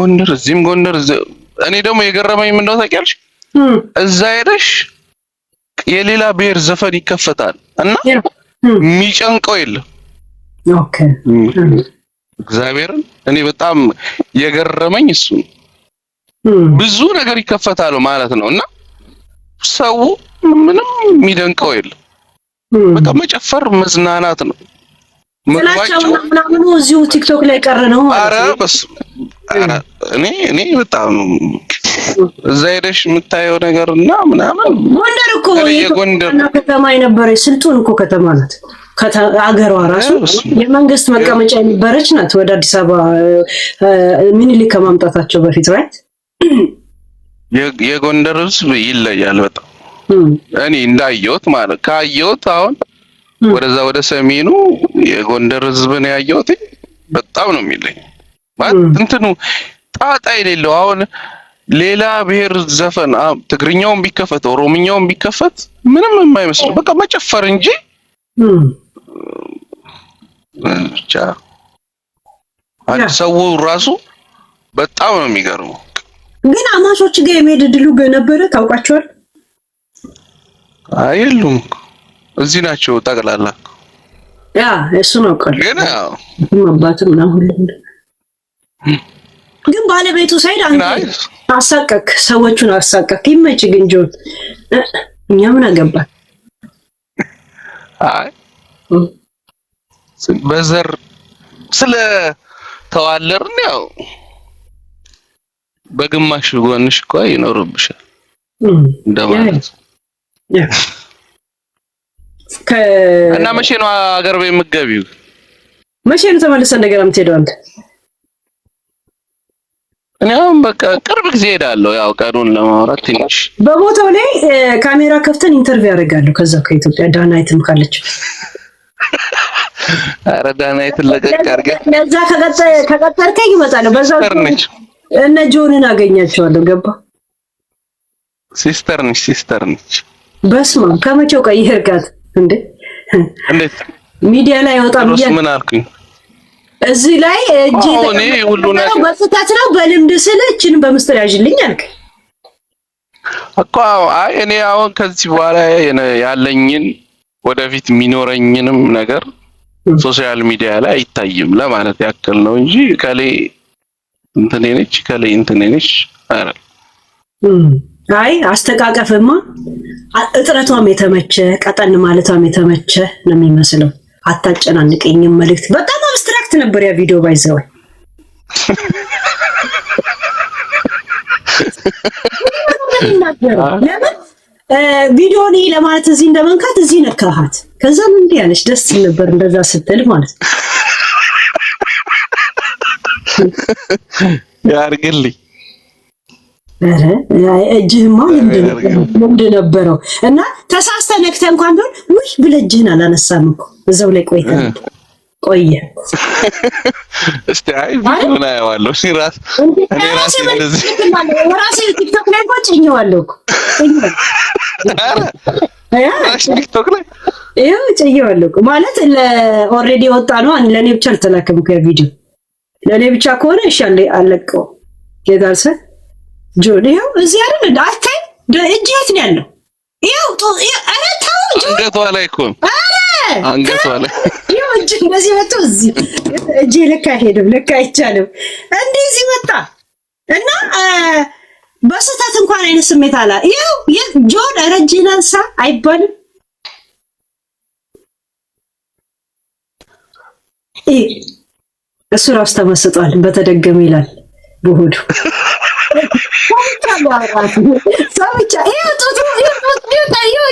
ጎንደር። እኔ ደግሞ የገረመኝ ምንድነው ታውቂያለሽ? እዛ ሄደሽ የሌላ ብሔር ዘፈን ይከፈታል እና የሚጨንቀው የለም። ኦኬ እግዚአብሔርን እኔ በጣም የገረመኝ እሱ ብዙ ነገር ይከፈታሉ ማለት ነው እና ሰው ምንም የሚደንቀው የለም። በቃ መጨፈር መዝናናት ነው። ምግባቸው ምናምን እዚሁ ቲክቶክ ላይ ቀረ ነው ማለት ነው። እኔ በጣም እዛ ሄደሽ የምታየው ነገርና ምናምን ጎንደር እኮ የጎንደር ከተማ የነበረች ስልጡን እኮ ከተማ ናት። አገሯ ራሱ የመንግስት መቀመጫ የነበረች ናት። ወደ አዲስ አበባ ምኒልክ ከማምጣታቸው በፊት ራይት የጎንደር ህዝብ ይለያል በጣም እኔ እንዳየሁት ማለት ካየሁት አሁን ወደዛ ወደ ሰሜኑ የጎንደር ህዝብን ያየሁት በጣም ነው የሚለኝ ማለት እንትኑ ጣጣ የሌለው አሁን ሌላ ብሔር ዘፈን ትግርኛውን ቢከፈት ኦሮምኛውን ቢከፈት ምንም የማይመስል በቃ መጨፈር እንጂ ብቻ ሰው ራሱ በጣም ነው የሚገርመው። ግን አማቾች ጋር የመሄድ ድሉ ነበረ ታውቃቸዋል? አይሉም እዚህ ናቸው ጠቅላላ። ያ እሱ ነው ቀል ግን አባትም ነው ሁሉ ግን ባለቤቱ ሳይድ አሳቀቅ ሰዎቹን አሳቀቅ። ይመች ግን ጆን እኛ ምን አገባን? አይ በዘር ስለ ተዋለርን ያው በግማሽ ጎንሽ እኮ ይኖርብሻል እንደማለት እና መቼ ነው አገር ቤት የምትገቢው? መቼ ነው ተመልሰን እንደገና የምትሄደው አንተ? እኔ አሁን በቃ ቅርብ ጊዜ ሄዳለሁ። ያው ቀኑን ለማውራት ትንሽ በቦታው ላይ ካሜራ ከፍተን ኢንተርቪው ያደርጋለሁ። ከዛ ከኢትዮጵያ ዳናይትም ካለች ኧረ ዳናይትን ለቀቅ አድርገህ ለዛ ከቀጠርከኝ እመጣለሁ። በዛው እነ ጆንን አገኛቸዋለሁ። ገባ ሲስተር ነች። በስመ አብ ከመቼው ቀይርካት እንዴ? እንዴት ሚዲያ ላይ ወጣም ይያል ምን አልኩኝ? እዚህ ላይ እጂ ሁሉ ነገር በስታት ነው በልምድ ስለችን በምስጥር ያዥልኝ አልክ እኮ። አይ እኔ አሁን ከዚህ በኋላ ያለኝን ወደፊት የሚኖረኝንም ነገር ሶሻል ሚዲያ ላይ አይታይም ለማለት ያክል ነው እንጂ ከሌ እንትን ነች አይደል? አይ አስተቃቀፍማ እጥረቷም የተመቸ ቀጠን ማለቷም የተመቸ ነው የሚመስለው። አታጨናንቀኝም መልእክት በጣም አብስትራክት ነበር ያ ቪዲዮ ባይዘው። ለምን ቪዲዮኒ ለማለት እዚህ እንደመንካት እዚህ ነካሃት። ከዛ ምን እንዲያለሽ ደስ ይል ነበር እንደዛ ስትል ማለት ነው። ያርግልኝ እጅህማ ልምድ ነበረው እና ተሳስተህ ነክተህ እንኳን ቢሆን ውይ ብለህ እጅህን አላነሳም እኮ እዛው ላይ ቆየ። እስቲ አይ ምን አየዋለሁ እኔ ራሴ እንደዚህ ራሴ ቲክቶክ ላይ ጭኜዋለሁ እኮ ቲክቶክ ላይ ይኸው ጭኜዋለሁ እኮ ማለት ኦልሬዲ ወጣ ነው። ለእኔ ብቻ አልተላከም እኮ ያ ቪዲዮ። ለእኔ ብቻ ከሆነ እሺ አለቀው ጌታልሰ ጆን ይኸው እዚህ አይደል አታይ እጅ የት ነው ያለው? ይኸው ኧረ ተው አንገቷ ላይ እኮ አንገቷ ላይ ይኸው እጅ እንደዚህ መጥቶ እዚህ እጅ ልክ አይሄድም ልክ አይቻልም። እንደዚህ መጣ እና በስህተት እንኳን አይነት ስሜት አላ ይኸው ጆን ኧረ እጅህን አንሳ አይባልም። እሱ ራሱ ተመስጧል። በተደገመ ይላል በሆዱ ሰውቻ ይሄ ጡቱ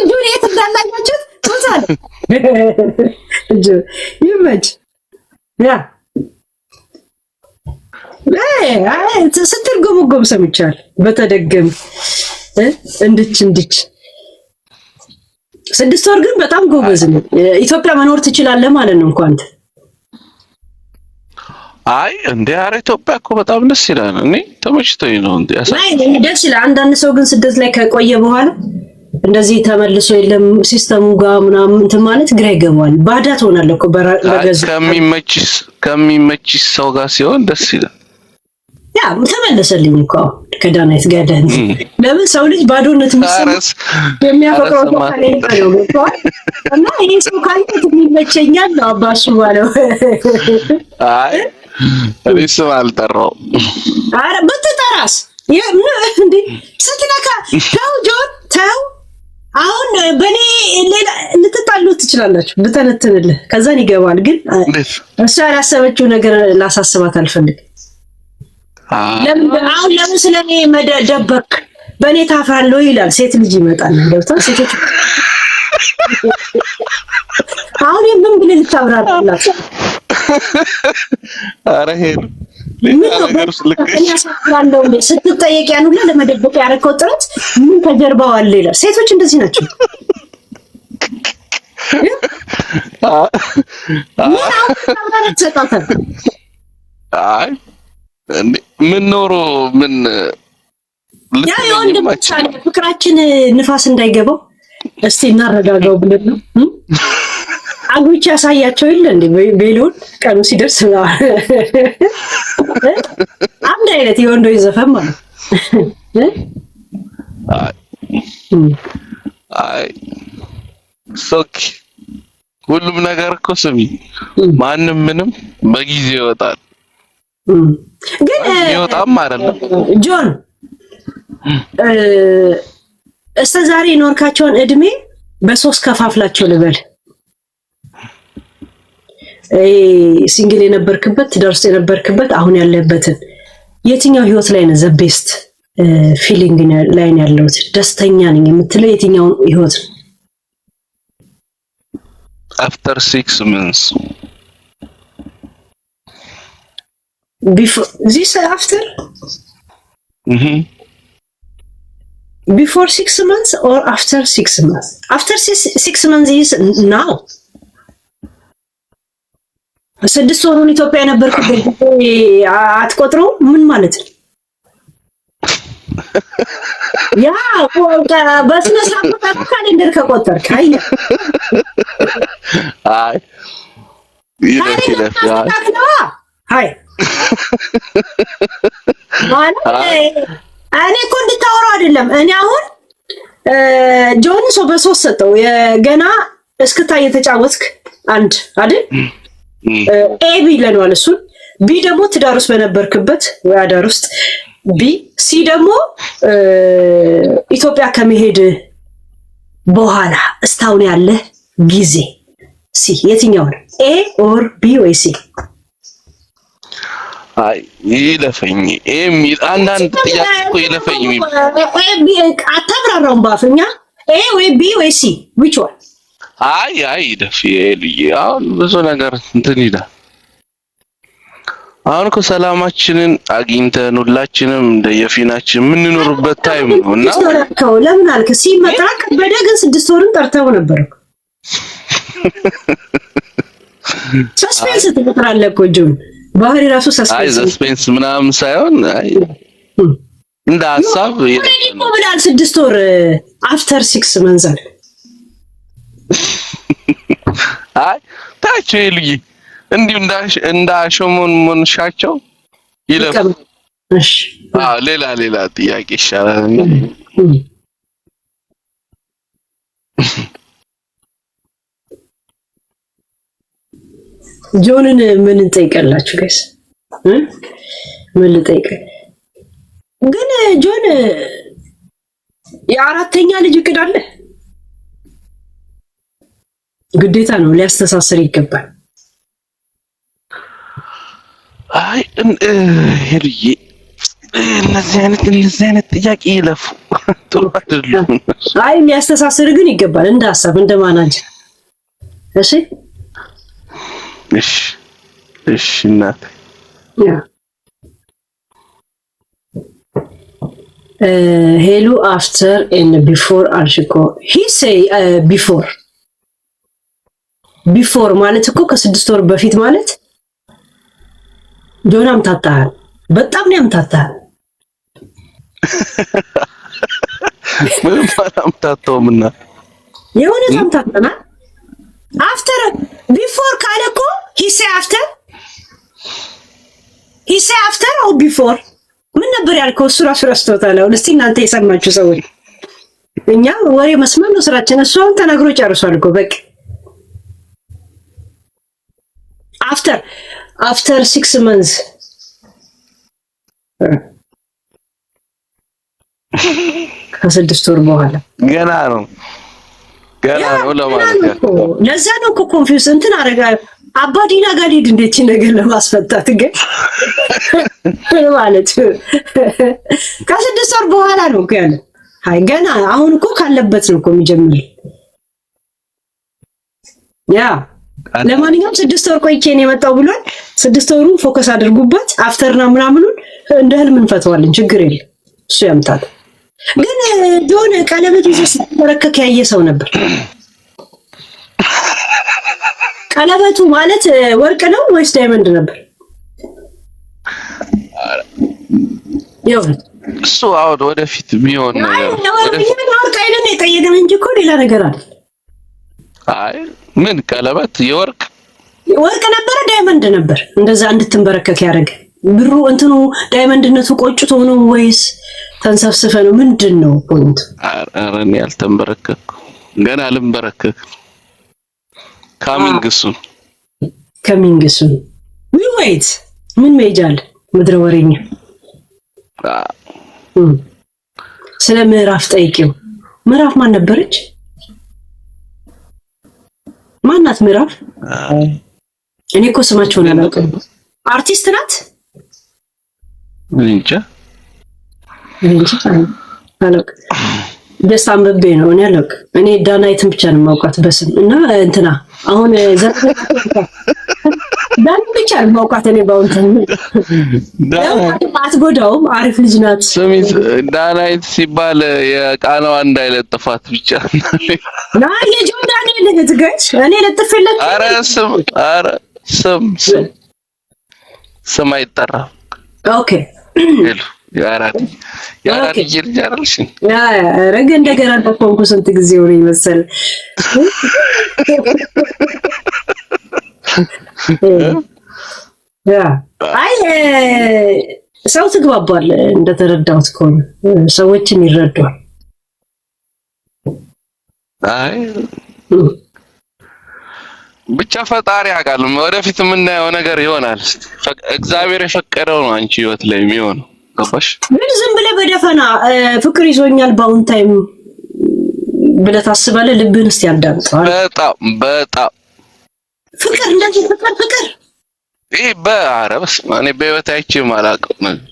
ጁን የት እንዳላኛችሁት ጡት አለ ይመች ያ ስትርጎመጎም ሰምቻለሁ። በተደገመ እንድች 6 ወር ግን በጣም ጎበዝ ነው። ኢትዮጵያ መኖር ትችላለህ ማለት ነው እንኳን አይ እንደ ኧረ ኢትዮጵያ እኮ በጣም ደስ ይላል። እኔ ተመችቶኝ ነው እንዴ ደስ ይላል። አንዳንድ ሰው ግን ስደት ላይ ከቆየ በኋላ እንደዚህ ተመልሶ የለም ሲስተሙ ጋር ምናምን እንትን ማለት ግራ ይገባል። ባዳ ትሆናለህ እኮ በገዛ ከሚመችሽ ሰው ጋር ሲሆን ደስ ይላል። ያ ተመለሰልኝ እኮ ከዳናይት ጋር ለምን ሰው ልጅ ባዶነት የሚያፈቅረው ካለ ነው እና ይሄ ሰው ካለ የሚመቸኛል ነው አባሱ ባለው። አይ እሱም አልጠራውም። ኧረ ብትጠራስ እንዴ ስትነካ ተው ጆን ተው። አሁን በኔ ሌላ ልትጣሉ ትችላላችሁ ብተነትንልህ ከዛን ይገባል። ግን እሷ ያላሰበችው ነገር ላሳስባት አልፈልግም። ለምን ስለኔ መደበክ በኔ ታፍራለህ ይላል። ሴት ልጅ ይመጣል ገብታ ሴቶች አሁን ምን ብለህ ልታብራራላት? ኧረ ሄዱ ስትጠየቅ ያን ሁላ ለመደበቅ ያደረከው ጥረት ምን ተጀርባው አለ ይላል። ሴቶች እንደዚህ ናቸው። አይ ምን ኖሮ ምን ያ የወንድማችን ፍቅራችን ንፋስ እንዳይገባው እስቲ እናረጋጋው ብለን ነው አጉቻ ያሳያቸው ይል እንዴ ቤሎን ቀኑ ሲደርስ አንድ አይነት የወንዶች ዘፈን ማለት አይ ሶክ ሁሉም ነገር እኮ ስሚ ማንም ምንም በጊዜ ይወጣል ግን ይወጣም አይደለም ጆን እስከ ዛሬ ኖርካቸውን እድሜ በሶስት ከፋፍላቸው ልበል ሲንግል የነበርክበት ትዳር ውስጥ የነበርክበት አሁን ያለህበትን የትኛው ህይወት ላይ ነው ዘ ቤስት ፊሊንግ ላይ ነው ያለው ደስተኛ ነኝ የምትለው የትኛው ህይወት ነው after 6 months before this after before 6 months or after 6 months after 6 months is now ስድስት ወሩን ኢትዮጵያ የነበርኩበት አትቆጥረው ምን ማለት ነው ያ በስነ ስርዓት ካሌንደር ከቆጠርክ አይ ይለፍ አይ እኔ እኮ እንድታወራው አይደለም እኔ አሁን ጆን ሰው በሶስት ሰጠው ገና እስክታ እየተጫወትክ አንድ አይደል ኤቢ ለኗል እሱን ቢ ደግሞ ትዳር ውስጥ በነበርክበት ወይ አዳር ውስጥ ቢ ሲ ደግሞ ኢትዮጵያ ከመሄድ በኋላ እስታውን ያለ ጊዜ ሲ የትኛው ነው ኤ ኦር ቢ ወይ ሲ አይ ይለፈኝ ኤሚል አንዳንድ ጥያቄ እኮ ይለፈኝ አታብራራውን ባፍኛ ኤ ወይ ቢ ወይ ሲ which one አይ ደፊ ልዬ አሁን ብዙ ነገር እንትን ይላል አሁን እኮ ሰላማችንን አግኝተን ሁላችንም እንደየፊናችን የምንኖርበት ታይም ነውና ለምን አልክ ሲመጣ ከበደ ግን 6 ወርን ጠርተው ነበር ሰስፔንስ ትፈጥራለህ እኮ ጆን ባህሪ ራሱ ሰስፔንስ ምናምን ሳይሆን እንደ ሐሳብ ይቆብላል 6 ወር አፍተር 6 መንዛል አይ ታች ልጅ እንዲሁ እንዳሾሙን ሞንሻቸው ይለፍ እሺ ሌላ ጥያቄ ይሻላል ጆንን ምን እንጠይቀላችሁ ጋይስ ምን ልጠይቅ ግን ጆን የአራተኛ ልጅ እቅድ አለ ግዴታ ነው ሊያስተሳስር ይገባል አይ ሄርዬ እነዚህ አይነት ጥያቄ ይለፉ ጥሩ አይደለም አይ ሊያስተሳስር ግን ይገባል እንደ ሐሳብ እንደ ማናጅ እሺ እናት ያ ሄሉ after and before አልሽኮ he say before ማለት እኮ ከ6 ወር በፊት ማለት ጆናም ታታል በጣም ነው ያምታታል ምንም አምታታውምና የሆነ ታምታታና after before ካለኮ he say after or before ምን ነበር ያልከው እሱ ራሱ ረስቶታል አሁን እስቲ እናንተ የሰማችሁ ሰዎች እኛ ወሬ መስማት ነው ስራችን እሱ አሁን ተናግሮ ጨርሷል እኮ በቃ after 6 months ከ6 ወር በኋላ ገና ነው ለማለት ያለው ለዛ ነው እኮ ኮንፊውዝ እንትን አረጋ አባዲና ጋር ሄድ እንዴት ነገር ለማስፈታት ግን ማለት ከ6 ወር በኋላ ነው እኮ ያለው አይ ገና አሁን እኮ ካለበት ነው እኮ የሚጀምር ያ ለማንኛውም 6 ወር ቆይቼ ነው የመጣው ብሏል 6 ወሩን ፎከስ አድርጉበት አፍተርና ምናምኑን እንደ ህልም እንፈተዋለን ችግር የለም እሱ ያምጣል ግን ጆን ቀለበት ይዞ ሲተረከክ ያየ ሰው ነበር ቀለበቱ ማለት ወርቅ ነው ወይስ ዳይመንድ ነበር እሱ አውድ ወደፊት ቢሆን ነገር ወደፊት ወርቅ አይደለም የጠየቀን እንጂ እኮ ሌላ ነገር አለ። አይ ምን ቀለበት የወርቅ ነበረ ዳይመንድ ነበር እንደዛ እንድትንበረከክ ያደረገ ብሩ እንትኑ ዳይመንድነቱ ቆጭቶ ነው ወይስ ተንሰፍስፈ ነው ምንድነው ፖይንት? ኧረ እኔ አልተንበረከኩ ገና ልንበረከክ ካሚንግሱን ዌይት ምን ሜጃል ምድረ ወሬኛ ስለ ምዕራፍ ጠይቂው። ምዕራፍ ማን ነበረች? ማናት ምዕራፍ? እኔ እኮ ስማቸውን አላውቅም። አርቲስት ናት? እንጃ አላውቅም። ደስ አንብቤ ነው እኔ አላውቅም። እኔ ዳናይትን ብቻ ነው የማውቃት በስም እና እንትና አሁን ዳን ብቻ ነው የማውቃት እኔ ባውንተን አትጎዳውም። አሪፍ ልጅ ናት። ስሚት ዳናይት ሲባል የቃናዋ እንዳይለጥፋት ብቻ ና የጆንዳን ልትገጭ እኔ ለጥፍለት። ኧረ ስም አይጠራም። ኦኬ ያራዲ ልጅ አይደልሽ? ረገ እንደገና ተቆንኩ ስንት ጊዜ ሆነ መሰል አይ ሰው ትግባባል እንደተረዳሁት ከሆነ ሰዎችን ይረዳል። አይ ብቻ ፈጣሪ ያውቃል። ወደፊት የምናየው ነገር ይሆናል። እግዚአብሔር የፈቀደው ነው አንቺ ህይወት ላይ የሚሆነው። ገባሽ? ምን ዝም ብለህ በደፈና ፍቅር ይዞኛል ባውን ታይም ብለህ ታስባለህ? ልብህን እስቲ ያዳምጠዋል። በጣም ፍቅር እንደዚህ ፍቅር ይሄ በአረብስ እኔ በህይወት አይቼም አላውቅም ነገር።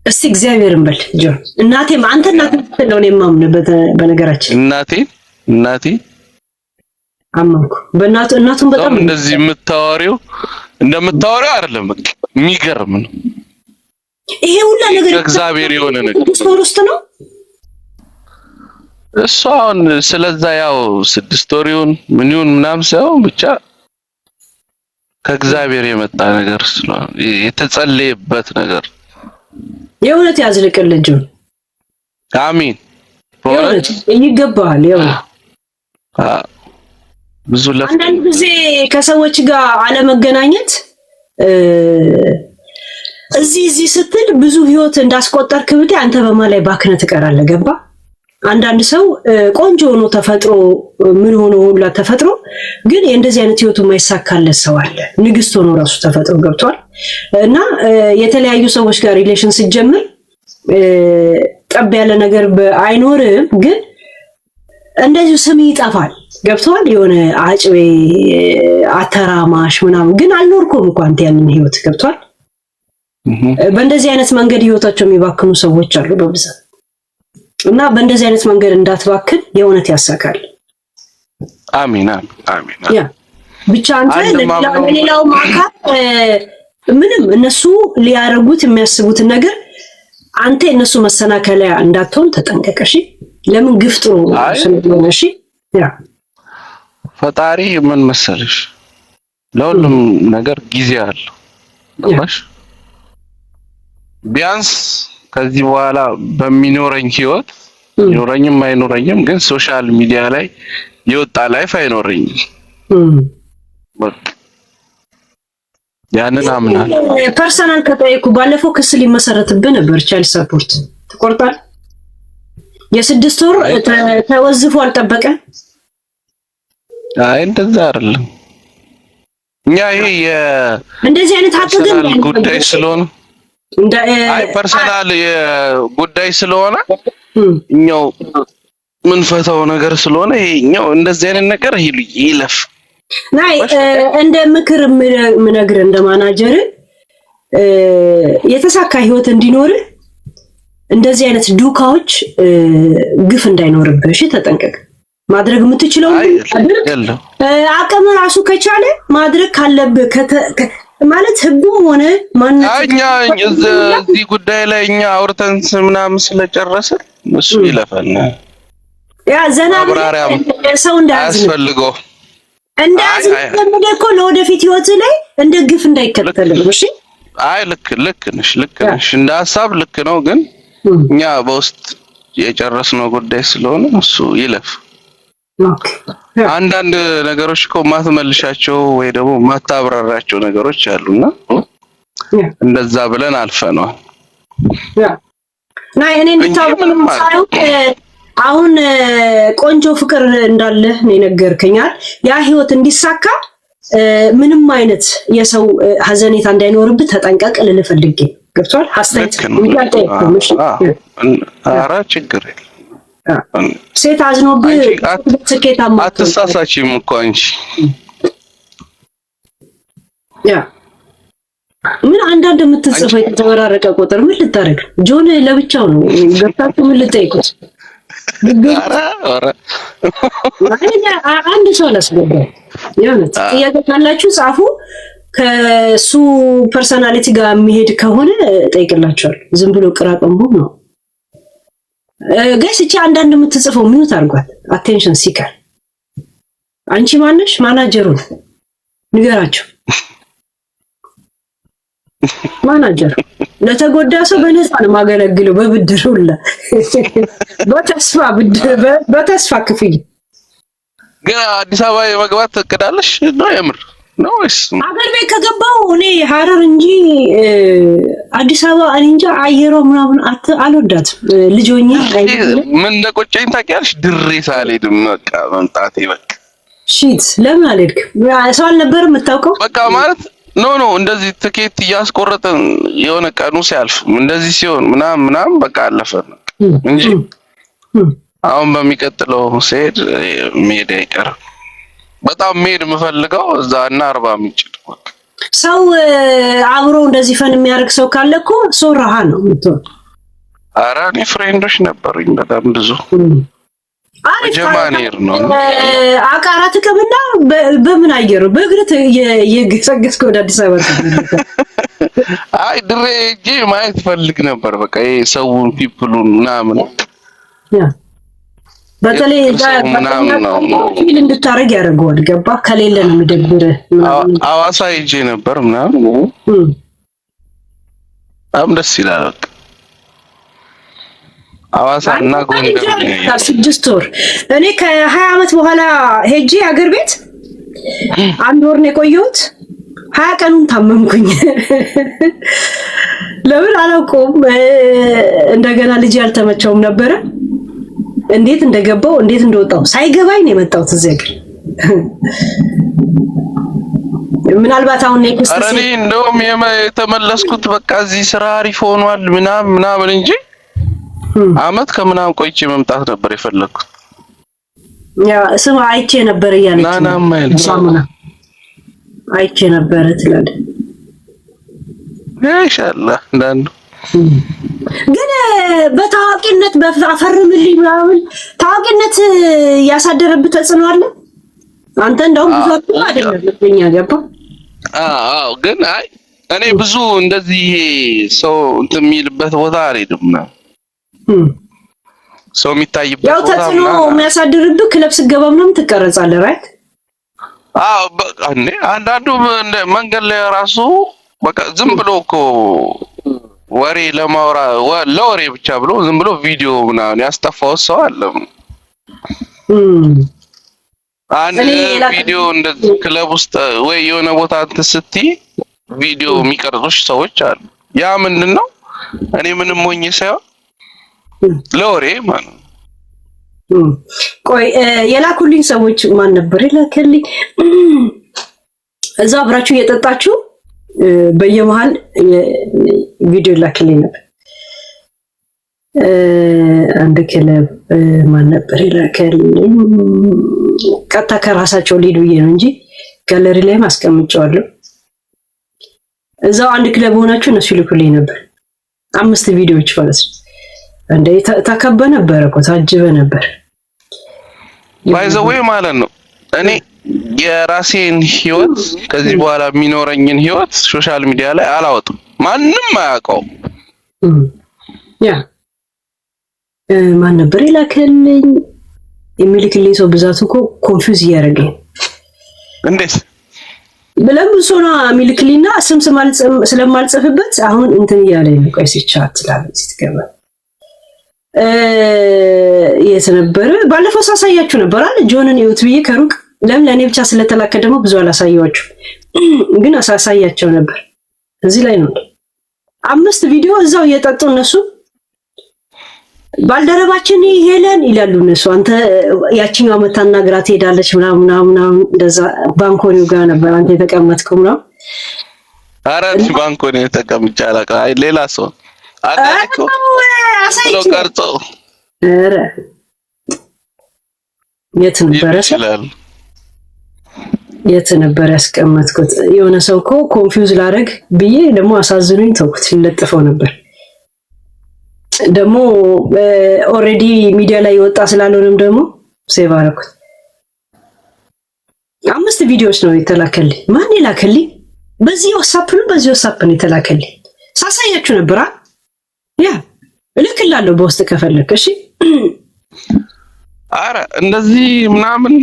እስቲ እግዚአብሔርን በል ጆን። እናቴም አንተ እናቴ ነው የማምንበት። በነገራችን እናቴ አመንኩ እናቱን በጣም እንደዚህ እንደምታወሪው አይደለም። በቃ የሚገርም ነው። ይሄ ሁላ ነገር እግዚአብሔር የሆነ ነገር ውስጥ ነው። እሱ አሁን ስለዛ ያው 6 ወር ይሁን ምን ይሁን ምናምን ሳይሆን ብቻ ከእግዚአብሔር የመጣ ነገር ስለሆነ የተጸለየበት ነገር የእውነት ያዝልቅልህ ጆን። አሜን። የእውነት ይገባሃል። የእውነት ብዙ አንዳንድ ጊዜ ከሰዎች ጋር አለመገናኘት እዚህ ስትል ብዙ ህይወት እንዳስቆጠርክ ብቻ አንተ በማላይ ባክነ ትቀራለህ። ገባ? አንዳንድ ሰው ቆንጆ ሆኖ ተፈጥሮ ምን ሆኖ ሁላ ተፈጥሮ ግን እንደዚህ አይነት ህይወቱ የማይሳካለት ሰው አለ። ንግስት ሆኖ ራሱ ተፈጥሮ ገብቷል። እና የተለያዩ ሰዎች ጋር ሪሌሽን ሲጀምር ጠብ ያለ ነገር አይኖርም፣ ግን እንደዚህ ስም ይጠፋል። ገብቷል? የሆነ አጭቤ አተራማሽ ምናምን ግን አልኖርኩም እንኳን ያንን ህይወት። ገብቷል? በእንደዚህ አይነት መንገድ ህይወታቸው የሚባክኑ ሰዎች አሉ በብዛት። እና በእንደዚህ አይነት መንገድ እንዳትባክን የእውነት ያሳካል። አሜን። ያ ብቻ አንተ ለሌላው ማካት ምንም እነሱ ሊያረጉት የሚያስቡትን ነገር አንተ እነሱ መሰናከለያ እንዳትሆን ተጠንቀቅ። እሺ? ለምን ግፍጥሩ ስለሆነ። እሺ? ያ ፈጣሪ ምን መሰለሽ ለሁሉም ነገር ጊዜ አለው። ገባሽ? ቢያንስ ከዚህ በኋላ በሚኖረኝ ህይወት ይኖረኝም አይኖረኝም ግን ሶሻል ሚዲያ ላይ የወጣ ላይፍ አይኖረኝም። ያንን አምናለሁ። ፐርሰናል ከጠየቁ ባለፈው ክስ ሊመሰረትብህ ነበር። ቻይልድ ሰፖርት ትቆርጣል። የ6 ወር ተወዝፎ አልጠበቀ። አይ እንደዛ አይደለም። እኛ ይሄ እንደዚህ አይነት ሀቅግን ጉዳይ ስለሆነ አይ ፐርሰናል ጉዳይ ስለሆነ እኛው ምን ፈታው ነገር ስለሆነ ይሄኛው እንደዚህ አይነት ነገር ይለፍ ናይ እንደ ምክር ምነግር እንደ ማናጀር የተሳካ ህይወት እንዲኖር እንደዚህ አይነት ዱካዎች ግፍ እንዳይኖርብህ እሺ ተጠንቀቅ። ማድረግ የምትችለው አቅም ራሱ ከቻለ ማድረግ ካለብህ ማለት ህጉም ሆነ ማንኛውም እኛ እዚህ ጉዳይ ላይ እኛ አውርተን ምናምን ስለጨረሰ እሱ ይለፈን። ያ ዘና ሰው እንዳያስፈልገው እንደዚህ እኮ ለወደፊት ህይወት ላይ እንደ ግፍ እንዳይከተል ነው። እሺ አይ ልክ ነሽ እንደ ሐሳብ ልክ ነው። ግን እኛ በውስጥ የጨረስነው ጉዳይ ስለሆነ እሱ ይለፍ። አንዳንድ ነገሮች እኮ ማትመልሻቸው ወይ ደግሞ ማታብራራቸው ነገሮች አሉና እንደዛ ብለን አልፈነዋል። ናይ እኔ እንድታውቁም አሁን ቆንጆ ፍቅር እንዳለ ነው የነገርከኛል። ያ ህይወት እንዲሳካ ምንም አይነት የሰው ሀዘኔታ እንዳይኖርብህ ተጠንቀቅ ልልህ ፈልጌ። ገብቷል? ሀሳይት ኧረ ችግር የለም። ሴት አዝኖብህ ስኬታማ አትሳሳቺም እኮ አንቺ። ያ ምን አንዳንድ የምትጽፈው የተወራረቀ ቁጥር ምን ልታረግ? ጆን ለብቻው ነው ገብታችሁ ምን ልጠይቁት? አንድ ሰው ላስገባ የሆነት ጥያቄ ካላችሁ ጻፉ። ከሱ ፐርሰናሊቲ ጋር የሚሄድ ከሆነ ጠይቅላችኋል። ዝም ብሎ ቅራቅንቡ ነው ጋይስ። እቺ አንዳንድ የምትጽፈው ሚዩት አድርጓት። አቴንሽን ሲከር አንቺ ማነሽ? ማናጀሩን ንገራቸው። ማናጀር ለተጎዳ ሰው በነፃ ነው ማገለግለው፣ በብድር ሁላ በተስፋ ክፍያ። ግን አዲስ አበባ የመግባት እቅዳለሽ ነው የምር ነው ወይስ? አገር ቤት ከገባው እኔ ሀረር እንጂ አዲስ አበባ እኔ እንጃ አየሯ ምናምን አልወዳትም። ልጅ ሆኜ ምን እንደቆጨኝ ታውቂያለሽ? ድሬ ሳልሄድም በቃ መምጣቴ በቃ ሺት። ለምን አልሄድክም? ሰው አልነበረም የምታውቀው? በቃ ማለት ኖ እንደዚህ ትኬት እያስቆረጥን የሆነ ቀኑ ሲያልፍ እንደዚህ ሲሆን ምናምን በቃ አለፈ እንጂ አሁን በሚቀጥለው ስሄድ መሄድ አይቀርም። በጣም መሄድ የምፈልገው እዛ እና አርባ ምንጭ ነው። ሰው አብሮ እንደዚህ ፈን የሚያደርግ ሰው ካለ እኮ ሰው ረሃ ነው የምትሆን። ኧረ እኔ ፍሬንዶች ነበሩኝ በጣም ብዙ። ጀማኔር ነው አቃራት ከብና በምን አየሩ በእግርት የገሰገስከ ወደ አዲስ አበባ። አይ ድሬ እጄ ማየት ፈልግ ነበር። በቃ ይሄ ሰውን ፒፕሉን ምናምን በተለይ ፊል እንድታረግ ያደርገዋል። ገባ? ከሌለ ነው የሚደብርህ። አዋሳ ሄጄ ነበር ምናምን በጣም ደስ ይላል። በቃ አዋሳ እና ጎንደር 6 ወር እኔ ከ20 ዓመት በኋላ ሄጄ አገር ቤት 1 ወር ነው የቆየሁት። 20 ቀኑን ታመምኩኝ። ለምን አላውቀውም። እንደገና ልጅ ያልተመቸውም ነበረ። እንዴት እንደገባው እንዴት እንደወጣው ሳይገባኝ ነው የመጣሁት እዚህ ሀገር። ምናልባት አሁን ኔክስት እኔ እንደውም የተመለስኩት በቃ እዚህ ስራ አሪፍ ሆኗል ምናምን እንጂ አመት ከምናምን ቆይቼ መምጣት ነበር የፈለኩት። ያ ስማ አይቼ ነበር እያለች ሳሙና አይቼ ነበር ትላለህ። ኢንሻአላህ እንዳንዱ ግን በታዋቂነት በአፈርምልኝ ምናምን ታዋቂነት ያሳደረብህ ተጽዕኖ አለ? አንተ እንደውም ብዙ አይደለም ለኛ ገባ? አዎ ግን አይ እኔ ብዙ እንደዚህ ሰው እንትን የሚልበት ቦታ አልሄድም ነው ሰው የሚታይበት ቦታ። ያው ተጽዕኖ የሚያሳድርብህ ክለብ ስገባ ምናምን ትቀረጻለህ ራይት? አዎ እኔ አንዳንዱ መንገድ ላይ ራሱ በቃ ዝም ብሎ እኮ ወሬ ለወሬ ብቻ ብሎ ዝም ብሎ ቪዲዮ ምናምን ያስጠፋው ሰው አለ። አንድ ቪዲዮ እንደዚህ ክለብ ውስጥ ወይ የሆነ ቦታ እንትን ስትይ ቪዲዮ የሚቀርጹሽ ሰዎች አሉ። ያ ምንድነው እኔ ምንም ሞኝ ሳይሆን ለወሬ ማለት ነው። ቆይ የላኩልኝ ሰዎች ማን ነበር የላከልኝ? እዛ አብራችሁ እየጠጣችሁ በየመሃል ቪዲዮ ላክልኝ ነበር። አንድ ክለብ ማን ነበር የላከልኝ? ቀጥታ ከራሳቸው ሊድ ብዬ ነው እንጂ ጋለሪ ላይ ማስቀምጫለሁ። እዛው አንድ ክለብ ሆናችሁ እነሱ ይልኩልኝ ነበር 5 ቪዲዮዎች ማለት ነው። እንዴ ተከበ ነበር እኮ ታጅበ ነበር። ባይዘዌ ማለት ነው እኔ የራሴን ህይወት ከዚህ በኋላ የሚኖረኝን ህይወት ሶሻል ሚዲያ ላይ አላወጣም። ማንም አያውቀው። ያ ማን ነበር የላከልኝ? የሚልክልኝ ሰው ብዛት እኮ ኮንፊውዝ እያደረገኝ። እንዴት ብለም ሶና ሚልክሊና ስም ስለማልጽፍበት አሁን እንትን እያለ ነው። ቆይ ሲቻት ትላለች ስትገባ የት ነበር ባለፈው ሳሳያችሁ ነበር አይደል? ጆንን ይውት ብዬ ከሩቅ ለኔ ብቻ ስለተላከ ደግሞ ብዙ አላሳያችሁ፣ ግን አሳሳያቸው ነበር። እዚህ ላይ ነው 5 ቪዲዮ እዛው እየጠጡ እነሱ ባልደረባችን ሄለን ይላሉ እነሱ። አንተ ያቺኛው መታናግራት ሄዳለች ምናምን እንደዛ ባንኮኒው ጋር ነበር አንተ የተቀመጥከው ምናምን። ኧረ ባንኮኒው የተቀመጥኩ አላውቅም። አይ ሌላ ሰው አታውቁ አሳይቶ ቀርጾ ኧረ የት ነበር ያስቀመጥኩት? የሆነ ሰው እኮ ኮንፊውዝ ላደርግ ብዬ ደግሞ አሳዝኑኝ ተውኩት። ልለጥፈው ነበር ደግሞ ኦሬዲ ሚዲያ ላይ ወጣ ስላልሆነም ደግሞ ሴቭ አደረኩት። 5 ቪዲዮዎች ነው የተላከልኝ። ማን ይላከልኝ? በዚህ WhatsApp ነው የተላከልኝ። ሳሳያችሁ ነበር ያ እልክላለሁ በውስጥ ከፈለክ። እሺ አረ እንደዚህ ምናምን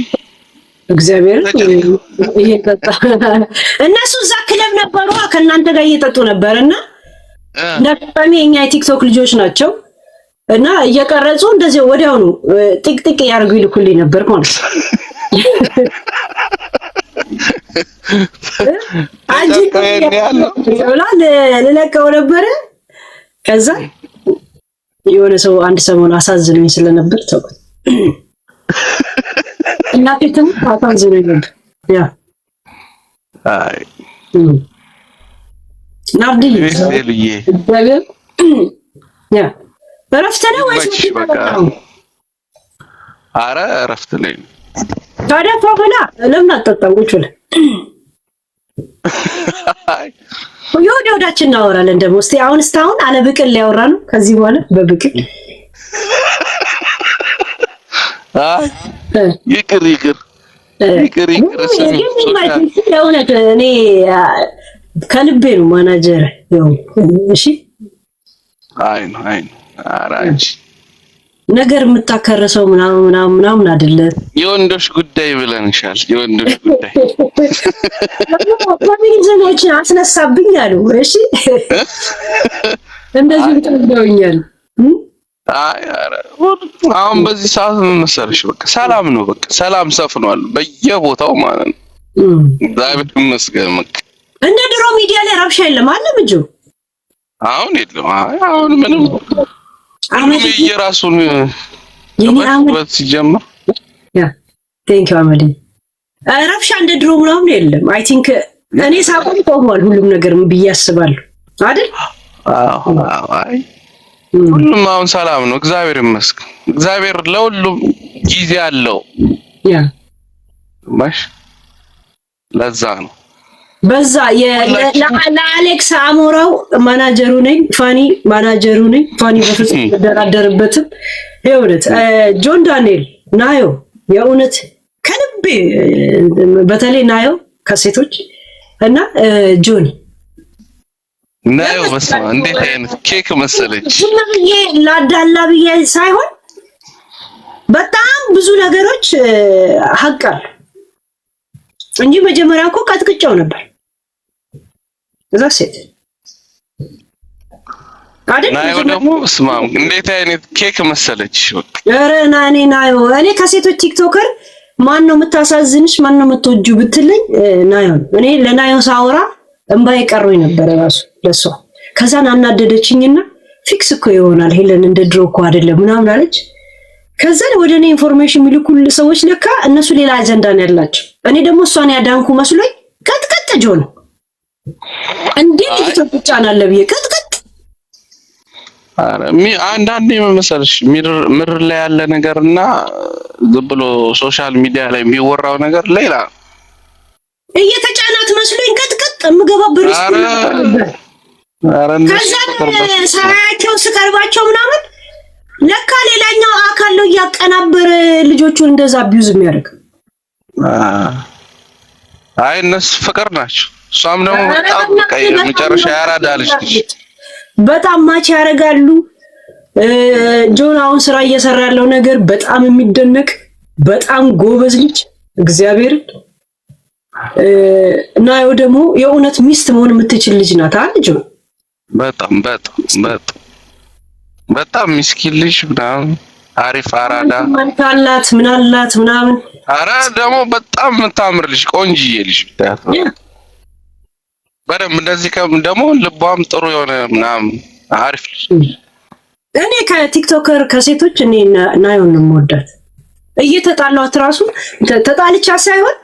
እግዚአብሔር እየጠጣ እነሱ እዛ ክለብ ነበሩ ከእናንተ ጋር እየጠጡ ነበርና ለቀሚ የኛ የቲክቶክ ልጆች ናቸው እና እየቀረጹ እንደዚህ ወዲያው ነው ጢቅጢቅ ያርጉ ይልኩልኝ ነበር ማለት ነው። ልለቀው ነበር። ከዛ የሆነ ሰው አንድ ሰሞን አሳዝነኝ ስለነበር ተውኩት። እናቴም አሳዝነኝ ነበር። ያ አይ ናብዲ እግዚአብሔር ያ እረፍት ነው ወይስ ኧረ እረፍት ላይ ታዲያ ፋብላ ለምን አትጠጣም? ቁጭ ብለህ ወዳችን እናወራለን። ደግሞ እስቲ አሁን እስካሁን አለ ብቅል ሊያወራ ነው። ከዚህ በኋላ በብቅል ይቅር ለእውነት እኔ ከልቤ ነው ማናጀር ነው። እሺ አይ ኧረ አንቺ ነገር የምታከረሰው ምናምን አይደለም። የወንዶች ጉዳይ ብለንሻል። የወንዶች ጉዳይ ኮሚኒዝሞችን አስነሳብኝ አሉ። እሺ እንደዚህ ተደውኛል። ኧረ አሁን በዚህ ሰዓት ምን መሰለሽ፣ በቃ ሰላም ነው። በቃ ሰላም ሰፍኗል በየቦታው ማለት ነው። እግዚአብሔር ይመስገን። እንደ ድሮ ሚዲያ ላይ ረብሻ የለም አለ ምጁ። አሁን የለም። አሁን ምንም የራሱን የማጥፋት ሲጀምር ያ ቴንክ ዩ አመዲ ረብሻ እንደ ድሮ ምናምን የለም። አይ ቲንክ እኔ ሳቆም ቆሟል ሁሉም ነገር ብዬ አስባለሁ አይደል? አይ ሁሉም አሁን ሰላም ነው። እግዚአብሔር ይመስገን። እግዚአብሔር ለሁሉም ጊዜ አለው። ያ ማሽ ለዛ ነው በዛ ለአሌክስ አሞራው ማናጀሩ ነኝ፣ ፋኒ ማናጀሩ ነኝ። ፋኒ በፍጹም ተደራደርበትም። የእውነት ጆን ዳንኤል ናዮ የእውነት ከልቤ በተለይ ናዮ ከሴቶች እና ጆኒ ናዮ በስመ እንዴት አይነት ኬክ መሰለች። ዝምብዬ ላዳላ ብዬ ሳይሆን በጣም ብዙ ነገሮች ሀቃል እንጂ መጀመሪያ እኮ ቀጥቅጫው ነበር። እዛ ሴት ናዮ ደግሞ ስማም እንዴት አይነት ኬክ መሰለች። ኧረ ናዮ እኔ ከሴቶች ቲክቶከር ማን ነው የምታሳዝንሽ ማን ነው የምትወጂው ብትለኝ ናዮ። እኔ ለናዮ ሳወራ እንባዬ ቀሮኝ ነበር ራሱ ለሷ። ከዛን አናደደችኝና ፊክስ እኮ ይሆናል ሄለን እንደ ድሮ እኮ አይደለም ምናምን አለች። ከዛን ወደ እኔ ኢንፎርሜሽን የሚልኩል ሰዎች ለካ እነሱ ሌላ አጀንዳ ነው ያላቸው። እኔ ደግሞ እሷን ያዳንኩ መስሎኝ ቀጥቀጥ ጆን እንዴት ይተጫናል ለብዬ ቀጥቀጥ። አረ አንዳንዴ መሰለሽ ምድር ላይ ያለ ነገርና ዝም ብሎ ሶሻል ሚዲያ ላይ የሚወራው ነገር ሌላ እየተጫናት መስሎኝ ቀጥቀጥ የምገባብር ከዛን ሳያቸው ስቀርባቸው ምናምን ለካ ሌላኛው አካል ነው እያቀናበረ ልጆቹን እንደዛ አቢዩዝ የሚያደርግ። አይ እነሱ ፍቅር ናቸው። እሷም ደግሞ በጣም ቀይ መጨረሻ ያራዳልሽ በጣም ማች ያደርጋሉ። ጆን አሁን ስራ እየሰራ ያለው ነገር በጣም የሚደነቅ በጣም ጎበዝ ልጅ እግዚአብሔር ናዮ ደግሞ የእውነት ሚስት መሆን የምትችል ልጅ ናት አንጂ በጣም ምስኪን ልጅ ምናምን አሪፍ አራዳ አላት ምን አላት ምናምን አራ ደግሞ በጣም የምታምር ልጅ ቆንጂዬ ልጅ ብታያት በደምብ እንደዚህ ደግሞ ልቧም ጥሩ የሆነ ምናምን አሪፍ ልጅ። እኔ ከቲክቶከር ከሴቶች እኔ ናዮን ነው የምወዳት። እየተጣላኋት ራሱ ተጣልቻ ሳይሆን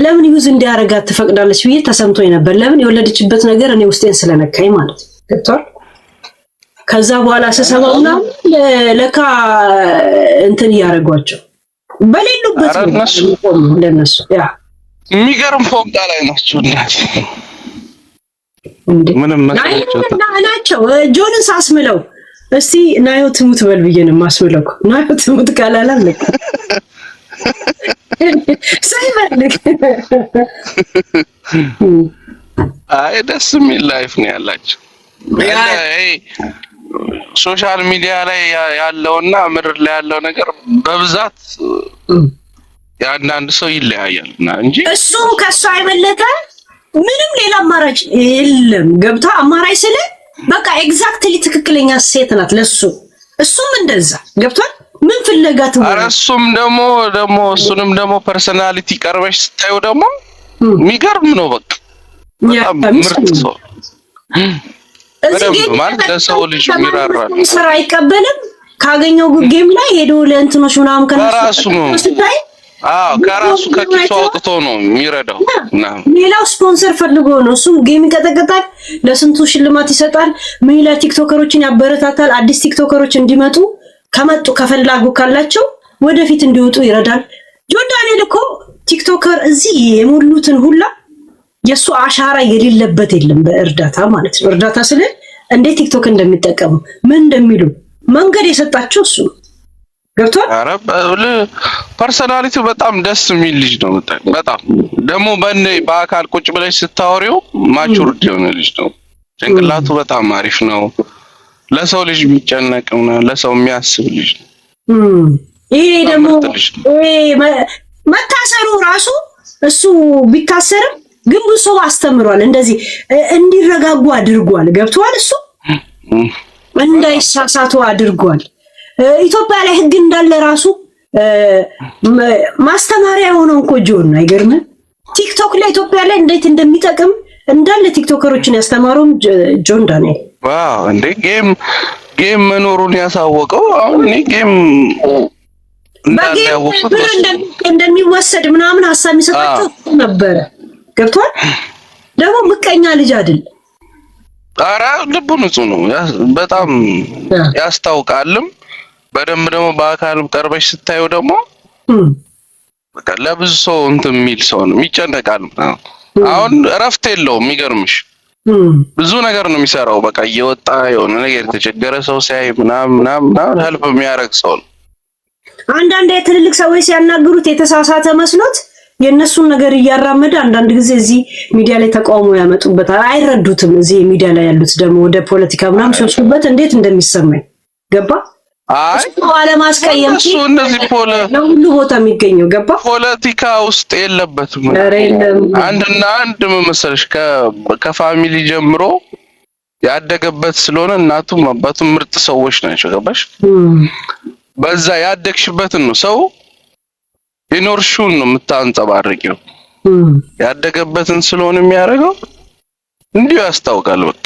ለምን ዩዝ እንዲያረጋት ትፈቅዳለች ብዬ ተሰምቶኝ ነበር። ለምን የወለደችበት ነገር እኔ ውስጤን ስለነካኝ ማለት ነው። ከዛ በኋላ ሰሰባውና ለካ እንትን ያረጋቸው በሌሉበት ለነሱ ያ የሚገርም ፎቅ ላይ ናቸው ምንም ናቸው። ጆንን ሳስምለው እስቲ ናዮ ትሙት በል ብዬ ነው የማስምለው። ናዮ ትሙት ካላላለ ሳይፈልግ አይ ደስ የሚል ላይፍ ነው ያላቸው። ሶሻል ሚዲያ ላይ ያለውና ምድር ላይ ያለው ነገር በብዛት የአንዳንድ ሰው ይለያያልና እንጂ እሱም ከሷ አይበለጠ ምንም ሌላ አማራጭ የለም። ገብታ አማራጭ ስለ በቃ ኤግዛክትሊ ትክክለኛ ሴት ናት ለሱ። እሱም እንደዛ ገብቷል። ምን ፍለጋት ነው? ኧረ እሱም እሱንም ደግሞ ፐርሰናሊቲ ቀርበሽ ስታዩ ደግሞ የሚገርም ነው። በቃ በጣም ምርጥ ሰው በደንብ ማለት ለሰው ልጅ የሚራራ ስራ አይቀበልም። ካገኘው ጌም ላይ ሄዶ ለእንትኖች ምናምን ከራሱ ነው ከራሱ ከኪሱ አውጥቶ ነው የሚረዳው። ሌላው ስፖንሰር ፈልጎ ነው። እሱ ጌም ይቀጠቅጣል፣ ለስንቱ ሽልማት ይሰጣል። ምን ይላል? ቲክቶከሮችን ያበረታታል። አዲስ ቲክቶከሮች እንዲመጡ ከመጡ ከፈላጉ ካላቸው ወደፊት እንዲወጡ ይረዳል። ጆን ዳንኤል እኮ ቲክቶከር እዚህ የሞሉትን ሁላ የሱ አሻራ የሌለበት የለም። በእርዳታ ማለት ነው። እርዳታ ስለ እንዴት ቲክቶክ እንደሚጠቀሙ ምን እንደሚሉ መንገድ የሰጣቸው እሱ ነው። ገብቷል። ኧረ ፐርሰናሊቲው በጣም ደስ የሚል ልጅ ነው። በጣም ደግሞ በአካል ቁጭ ብለሽ ስታወሪው ማቹርድ የሆነ ልጅ ነው። ጭንቅላቱ በጣም አሪፍ ነው። ለሰው ልጅ የሚጨነቅ ነው። ለሰው የሚያስብ ልጅ ነው። ይሄ ደግሞ መታሰሩ ራሱ እሱ ቢታሰርም ግን ብዙ ሰው አስተምሯል። እንደዚህ እንዲረጋጉ አድርጓል። ገብቷል። እሱ እንዳይሳሳቱ አድርጓል። ኢትዮጵያ ላይ ህግ እንዳለ ራሱ ማስተማሪያ የሆነው እኮ ጆን አይገርምም? ቲክቶክ ላይ ኢትዮጵያ ላይ እንዴት እንደሚጠቅም እንዳለ ቲክቶከሮችን ያስተማረውም ጆን ዳንኤል። ዋው እንዴ ጌም መኖሩን ያሳወቀው አሁን እኔ ጌም እንደሚወሰድ ምናምን ሐሳብ የሚሰጣቸው ነበረ። ገብቷል። ደግሞ ምቀኛ ልጅ አይደል። ኧረ ልቡ ንጹህ ነው። በጣም ያስታውቃልም። በደንብ ደግሞ በአካልም ቀርበሽ ስታዩ ደግሞ በቃ ለብዙ ሰው እንትን የሚል ሰው ነው። ይጨነቃል። አሁን እረፍት የለውም። የሚገርምሽ ብዙ ነገር ነው የሚሰራው። በቃ እየወጣ የሆነ ነገር የተቸገረ ሰው ሲያይ ምናምን ሄልፕ የሚያደርግ ሰው ነው። አንዳንድ የትልልቅ ሰዎች ሲያናግሩት የተሳሳተ መስሎት የእነሱን ነገር እያራመደ አንዳንድ ጊዜ እዚህ ሚዲያ ላይ ተቃውሞ ያመጡበታል። አይረዱትም። እዚህ ሚዲያ ላይ ያሉት ደግሞ ወደ ፖለቲካ ምናምን ሲወስዱበት እንዴት እንደሚሰማኝ ገባ። አለማስቀየም እሱ እንደዚህ ለሁሉ ቦታ የሚገኘው ገባ። ፖለቲካ ውስጥ የለበትም። አንድ መሰለሽ ከፋሚሊ ጀምሮ ያደገበት ስለሆነ እናቱም አባቱም ምርጥ ሰዎች ናቸው። ገባሽ? በዛ ያደግሽበትን ነው ሰው የኖርሽውን ነው የምታንጸባርቂው። ያደገበትን ስለሆነ የሚያደርገው እንዲሁ ያስታውቃል። በቃ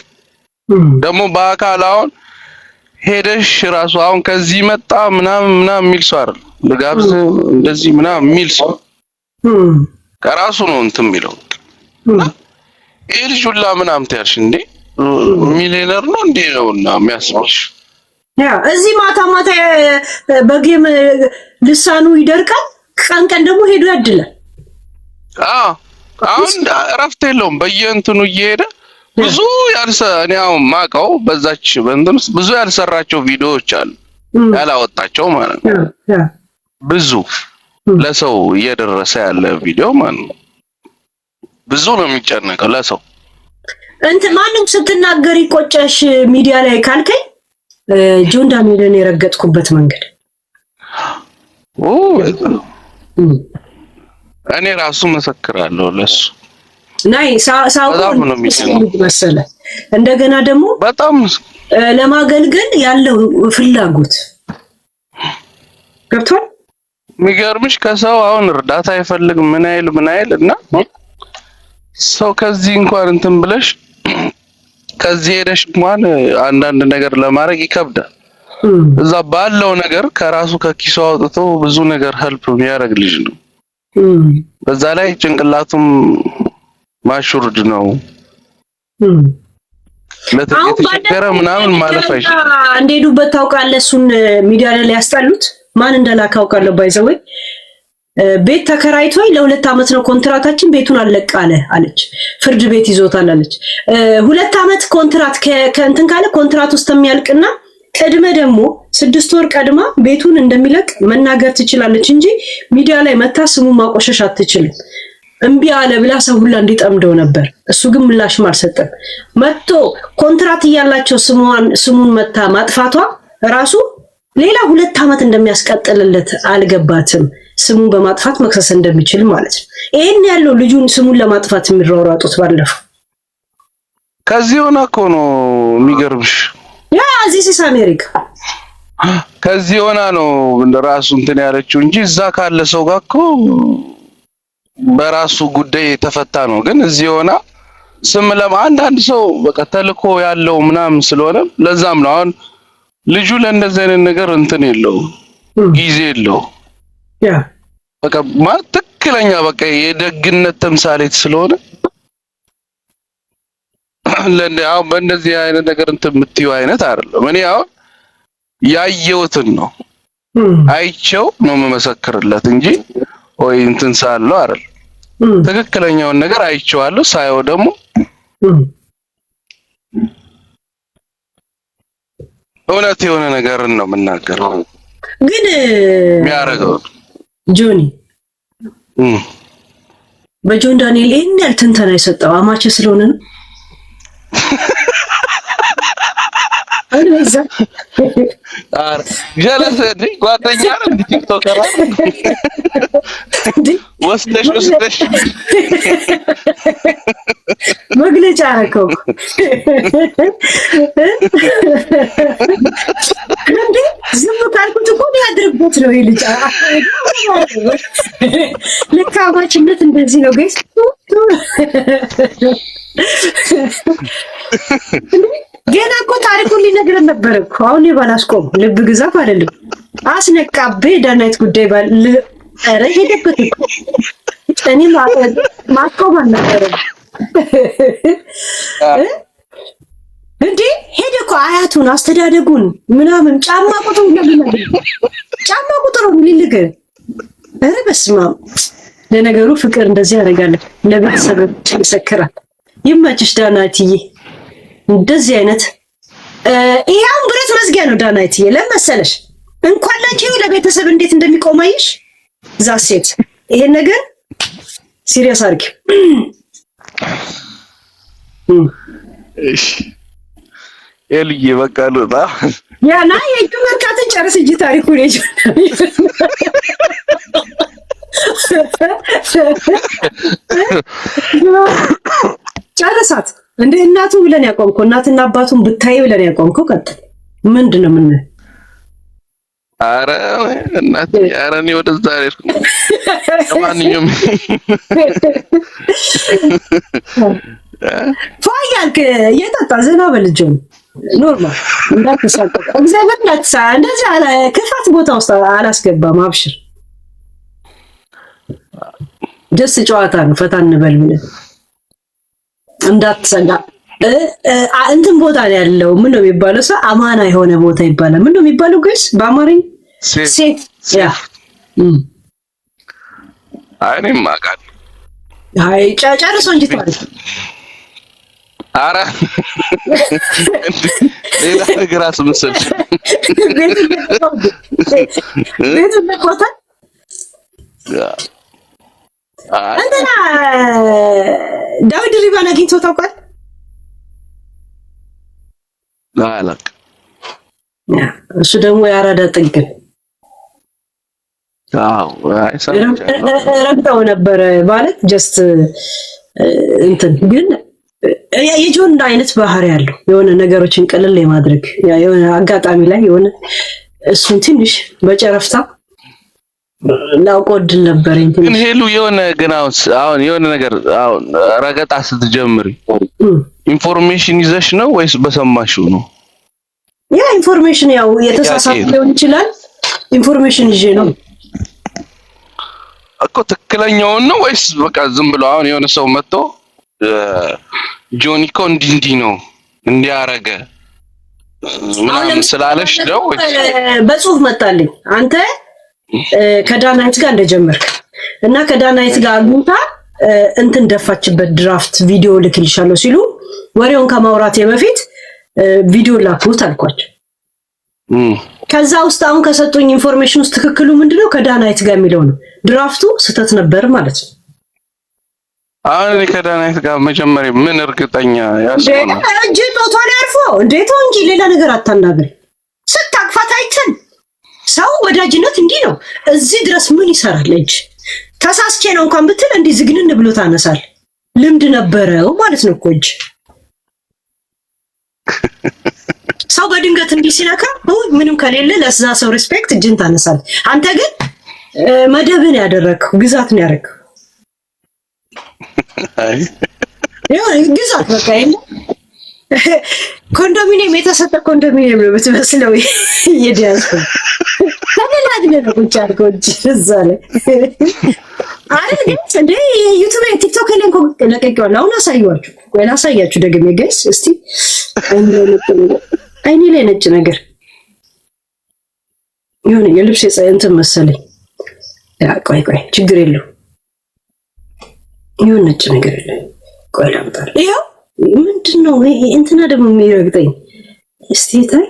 ደግሞ በአካል አሁን ሄደሽ ራሱ አሁን ከዚህ መጣ ምናምን የሚል ሰው አይደል? ልጋብዝ እንደዚህ ምናምን የሚል ሰው ከራሱ ነው እንትን የሚለው። ይሄ ልጅ ሁላ ምናምን ታያልሽ እንዴ ሚሊዮነር ነው እንዴ ነውና የሚያስብሽ። ያ እዚህ ማታ በጌም ልሳኑ ይደርቃል። ቀን ደግሞ ሄዶ ያድላል። አሁን እረፍት የለውም። በየእንትኑ እየሄደ ብዙ እኔ አሁን ማውቀው በዛች በእንትን ውስጥ ብዙ ያልሰራቸው ቪዲዮዎች አሉ፣ ያላወጣቸው ማለት ነው። ብዙ ለሰው እየደረሰ ያለ ቪዲዮ ማለት ነው። ብዙ ነው የሚጨነቀው ለሰው። ማንም ስትናገር ይቆጨሽ ሚዲያ ላይ ካልከኝ ጆን ዳንኤልን የረገጥኩበት መንገድ እኔ ራሱ መሰክራለሁ ለሱ ናይ ሳውቆ መሰለ እንደገና ደግሞ በጣም ለማገልገል ያለው ፍላጎት ገብቷል። የሚገርምሽ ከሰው አሁን እርዳታ አይፈልግ ምን አይል እና ሰው ከዚህ እንኳን እንትን ብለሽ ከዚህ ሄደሽ እንኳን አንዳንድ ነገር ለማድረግ ይከብዳል። እዛ ባለው ነገር ከራሱ ከኪሱ አውጥቶ ብዙ ነገር ሄልፕ የሚያደርግ ልጅ ነው። በዛ ላይ ጭንቅላቱም ማሹርድ ነው። ለተቸገረ ምናምን ማለፍ አይችልም። እንደሄዱበት ታውቃለህ። እሱን ሚዲያ ላይ ያስጣሉት ማን እንደላከ አውቃለሁ። ባይዘወይ ቤት ተከራይቶኝ ለ2 አመት ነው ኮንትራታችን፣ ቤቱን አለቃለ አለች። ፍርድ ቤት ይዞታል አለች። 2 አመት ኮንትራት ከእንትን ካለ ኮንትራት ውስጥ የሚያልቅና ቀድመ ደግሞ 6 ወር ቀድማ ቤቱን እንደሚለቅ መናገር ትችላለች እንጂ ሚዲያ ላይ መታ ስሙን ማቆሸሽ አትችልም። እምቢ አለ ብላ ሰው ሁላ እንዲጠምደው ነበር። እሱ ግን ምላሽም አልሰጠም። መጥቶ ኮንትራት እያላቸው ስሙን መታ ማጥፋቷ ራሱ ሌላ 2 አመት እንደሚያስቀጥልለት አልገባትም። ስሙን በማጥፋት መክሰስ እንደሚችል ማለት ነው። ይሄን ያለው ልጁን ስሙን ለማጥፋት የሚሯሯጡት ባለፈው ከዚህ ሆነ እኮ ነው የሚገርምሽ። ያ ዚስ አሜሪካ ከዚህ ሆና ነው ራሱ እንትን ያለችው እንጂ እዛ ካለ ሰው ጋር እኮ በራሱ ጉዳይ የተፈታ ነው። ግን እዚህ ሆና ስም አንዳንድ ሰው በቃ ተልኮ ያለው ምናምን ስለሆነ ለዛም ነው አሁን ልጁ ለእንደዚህ አይነት ነገር እንትን የለው ጊዜ የለው። ያ በቃ ማለት ትክክለኛ በቃ የደግነት ተምሳሌት ስለሆነ አሁን በእንደዚህ አይነት ነገር እንትን የምትይው አይነት አይደለም። እኔ አሁን ያየሁትን ነው አይቼው ነው መመሰክርለት እንጂ ወይ እንትን ሳለው አይደል። ትክክለኛውን ነገር አይቼዋለሁ። ሳየው ደግሞ እውነት የሆነ ነገር ነው የምናገረው። ግን የሚያደርገው ጆኒ በጆን ዳንኤል ይሄን ያህል ትንተና የሰጠው አማቼ ስለሆነ ነው። አይደዛ ጀለስ እንዴ ጓደኛ ነው እንዴ ቲክቶከር ወስደሽ መግለጫ አረከው እንዴ ዝም ካልኩት እኮ ያድርበት ነው ይልጫ ለካማችነት እንደዚህ ነው ጋይስ። ገና እኮ ታሪኩን ሊነግረን ነበር እኮ አሁን የባላስቆም ልብ ግዛፍ አይደለም አስነቃቤ ዳናይት ጉዳይ ባል አረ ሄደበት እኔ ማቆም አልነበረም እንዴ ሄደ እኮ አያቱን አስተዳደጉን ምናምን ጫማ ቁጥሩን ሊልግ አረ በስመ አብ። ለነገሩ ፍቅር እንደዚህ ያደርጋል፣ ለቤተሰብ ይሰክራል። ይመችሽ ዳናይትዬ። እንደዚህ አይነት ይሄው ብረት መዝጊያ ነው ዳናይትዬ። ለመሰለሽ እንኳን ለጂው ለቤተሰብ እንዴት እንደሚቆማይሽ ዛሴት ይሄን ነገር ሲሪየስ አድርጊ። እሺ ኤልዬ በቃ ልውጣ። ያና የጁ መርካትን ጨርስ እንጂ ታሪኩን የጁ ጨርሳት እንደ እናቱ ብለን ያቆምከው እናትና አባቱን ብታይ ብለን ያቆምከው ቀጥል። ምንድነው ምን አረ እናት ያረኒ ወደዛ አይደል ማንኛውም ፋያልክ የጠጣ ዘና በልጆን ኖርማል እንዳትሳቀቅ እግዚአብሔር እንዳትሳ እንደዚህ አለ ክፋት ቦታ ውስጥ አላስገባም። አብሽር ደስ ጨዋታ ነው። ፈታ እንበል ብለን እንዳትሰጋ እንትን ቦታ ነው ያለው። ምን ነው የሚባለው? ሰው አማና የሆነ ቦታ ይባላል። ምን ነው የሚባለው? ጋይስ በአማርኛ ሴት ያ አይኔም ማቃል አይ ጨርሶ እንጂ ታዲያ አረ ሌላ ነገር አስመስል ቤት ለቆታ እንትና ዳዊት ሪባን አግኝቶ ታውቃል? አላቅ እሱ ደግሞ ያራዳ ጥግ ረግጠው ነበር ማለት ጀስት እንትን ግን የጆን አይነት ባህሪ ያለው የሆነ ነገሮችን ቀለል የማድረግ የሆነ አጋጣሚ ላይ የሆነ እሱን ትንሽ በጨረፍታ ላውቆድል ነበር እንትን ግን ሄሉ የሆነ ግን አሁን የሆነ ነገር አሁን ረገጣ ስትጀምሪ ኢንፎርሜሽን ይዘሽ ነው ወይስ በሰማሽው ነው? ያ ኢንፎርሜሽን ያው የተሳሳተ ሊሆን ይችላል። ኢንፎርሜሽን ይዤ ነው እኮ ትክክለኛውን ነው ወይስ በቃ ዝም ብሎ አሁን የሆነ ሰው መጥቶ ጆኒ እኮ እንዲህ ነው እንዲያረገ ምናምን ስላለሽ ነው በጽሁፍ መጣልኝ አንተ ከዳናይት ጋር እንደጀመርክ እና ከዳናይት ጋር አግኝታ እንትን ደፋችበት ድራፍት ቪዲዮ ልክልሻለሁ ሲሉ ወሬውን ከማውራቴ በፊት ቪዲዮ ላኩት አልኳቸው። ከዛ ውስጥ አሁን ከሰጡኝ ኢንፎርሜሽን ውስጥ ትክክሉ ምንድነው ከዳናይት ጋር የሚለው ነው። ድራፍቱ ስተት ነበር ማለት ነው። አሁን ከዳናይት ጋር መጀመሪያ ምን እርግጠኛ ያስሆነ እንጂ ጦቷን ያርፎ እንዴት እንጂ ሌላ ነገር አታናግሪ። ስታቅፋት አይተን ሰው ወዳጅነት እንዲህ ነው። እዚህ ድረስ ምን ይሰራል እንጂ ተሳስቼ ነው እንኳን ብትል እንዲህ ዝግንን ብሎ ታነሳል። ልምድ ነበረው ማለት ነው እኮ እንጂ ሰው በድንገት እንዲህ ሲነካ ምንም ከሌለ ለዛ ሰው ሪስፔክት እጅን ታነሳል። አንተ ግን መደብን ያደረግው ግዛትን ያደረግው አይ ግዛት በቃ የለ ኮንዶሚኒየም የተሰጠ ኮንዶሚኒየም ነው የምትመስለው። የዲያስ ተላላድ ነው ቁጭ አድርገው እዛ ላይ አይደል እንዴ ዩቲዩብ ቲክቶክ ላይ እንኳን ለቀቀዋል። አሁን አሳያችሁ ወይ ላሳያችሁ ደግሜ ጋይስ እስቲ አይኔ ላይ ነጭ ነገር የሆነ የልብስ እንትን መሰለኝ። ያ ቆይ ችግር የለው የሆነ ነጭ ነገር የለም። ቆይ ላምጣር። ይኸው ምንድነው እንትና ደግሞ የሚረግጠኝ እስቲ ታይ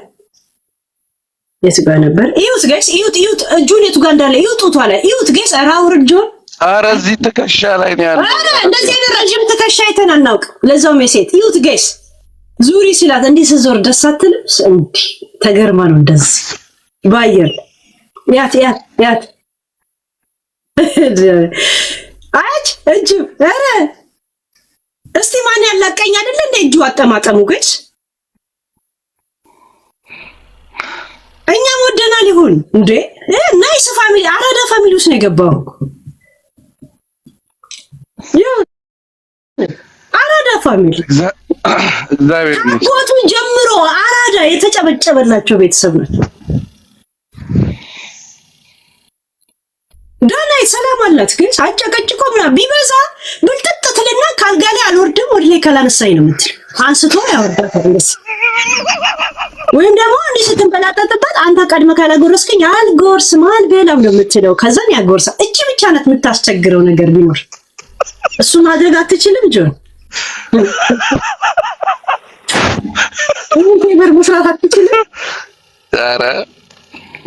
የቱ ጋር ነበር? ይሁት ጋይስ ይሁት እጁን የቱ ጋር እንዳለ ይሁት ጡቷ ላይ ይሁት ጋይስ አራውር እጁን ኧረ እዚህ ትከሻ ላይ ነው ያለው። ኧረ እንደዚህ አይነት ረጅም ትከሻ አይተን አናውቅም። ለዛውም የሴት ይሁት ጋይስ ዙሪ ሲላት እንዲህ ስዞር ደስ አትልም? እንዲህ ተገርማ ነው እንደዚህ ባየር ያት አጭ እጁ ኧረ እስቲ ማን ያላቀኝ አይደል እንደ እጁ አጠማጠሙ ጋይስ እኛም ወደናል ይሁን እንዴ ናይስ ፋሚሊ አራዳ ፋሚሊ ውስጥ ነው የገባው። አራዳ ፋሚሊ እግዚአብሔር ይመስገን ጎቱ ጀምሮ አራዳ የተጨበጨበላቸው ቤተሰብ ናቸው። ዳናይት ሰላም አላት ግን አጨቀጭቆ ምናምን ቢበዛ ብልጥጥ ትልና ካልጋ ላይ አልወርድም ወደ ላይ ካላነሳኝ ነው የምትል አንስቶ ያወርዳታል እንደዚህ ወይም ደግሞ እንዲህ ስትንበላጠጥበት አንተ ቀድመ ካላጎረስከኝ አልጎርስም አልበላም ነው የምትለው። ከዛም ያጎርሳ እቺ ብቻ ናት የምታስቸግረው ነገር ቢኖር እሱ ማድረግ አትችልም። ጆን ፌቨር መስራት አትችልም። ኧረ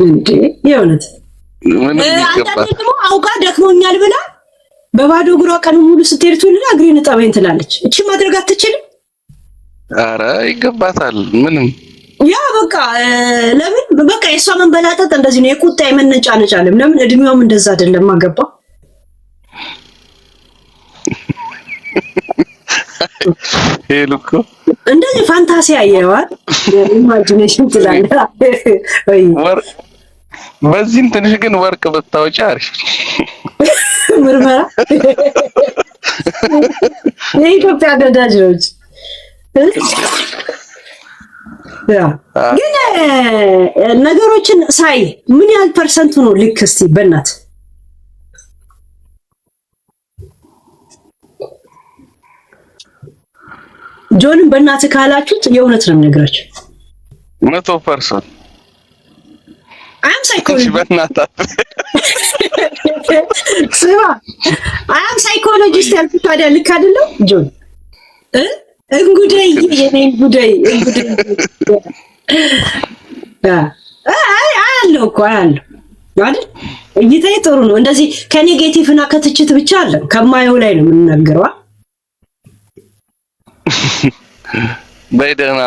እንዴ የእውነት አንዳንዴ ደግሞ አውቃ ደክሞኛል ብላ በባዶ እግሯ ቀን ሙሉ ስትሄድ ትውልና እግሬን እጠበኝ ትላለች። እቺ ማድረግ አትችልም። ኧረ ይገባታል ምንም ያ በቃ ለምን በቃ የሷ መንበላጠጥ እንደዚህ ነው። የቁጣ የመነጫነጫ ለምን እድሜዋም እንደዛ አይደለም። አገባ ሄሉኮ እንደዚህ ፋንታሲ ያየዋል ኢማጂኔሽን ትላለህ ወይ በዚህም ትንሽ ግን ወርቅ ብታወጪ አሪፍ ምርመራ የኢትዮጵያ ገዳጅ ነው ያ ግን ነገሮችን ሳይ ምን ያህል ፐርሰንቱ ነው ልክ? እስቲ በእናት ጆንን በእናት ካላችሁት የእውነት ነው የምነግራችሁ 100% አም ሳይኮሎጂ በእናትህ ስማ አም ሳይኮሎጂስት ያልኩት ታዲያ ልክ አይደለም ጆን እንጉዳይ የኔ እንጉዳይ አያለው እኮ አያለው አይደል? እይታዬ ጥሩ ነው። እንደዚህ ከኔጌቲቭ እና ከትችት ብቻ አለ ከማየው ላይ ነው የምንናገረው። በደህና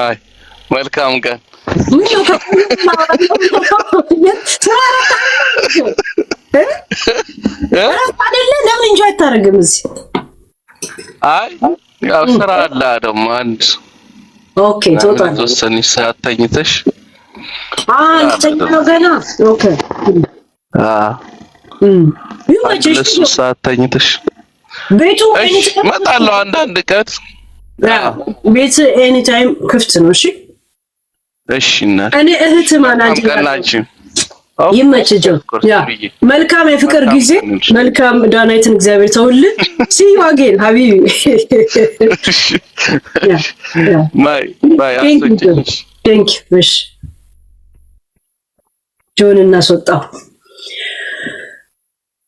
መልካም ቀን ምን ነው አይደለ? ለምን እንጂ አታረግም እዚህ? አይ ያው ስራ አለ ደግሞ አንድ ኦኬ ቶታል ተወሰነች ሰዓት ተኝተሽ ነው ገና ኦኬ ለሱ ሰዓት ተኝተሽ ቤቱ እመጣለሁ አንዳንድ ቀን ቤት ኤኒ ታይም ክፍት ነው። እሺ እሺ እና እኔ እህት ማናጅ ይመችጆ ያ መልካም የፍቅር ጊዜ መልካም ዳናይትን እግዚአብሔር ተውልን። ሲ ዩ አጌን ሀቢቢ ባይ ቴንክ ዩ እሺ ጆን እናስወጣው።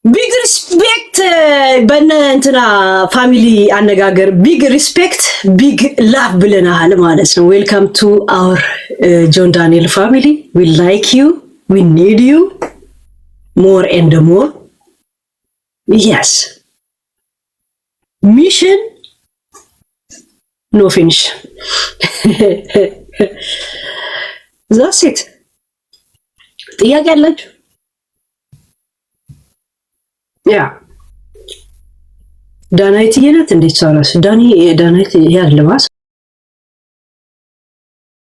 ቢግ ሪስፔክት በእነ እንትና ፋሚሊ አነጋገር ቢግ ሪስፔክት ቢግ ላቭ ብለናል ማለት ነው። ዌልካም ቱ አወር ጆን ዳንኤል ፋሚሊ ዊ ላይክ ዩ ዊ ኒድ ዩ ሞር ኤንድ ሞር የስ ሚሽን ኖ ፊኒሽ ዛሴት ጥያቄ አላችሁ? ያ ዳናይት የናት እንዴት ሰራስ ዳኒ ዳናይት ያልባስ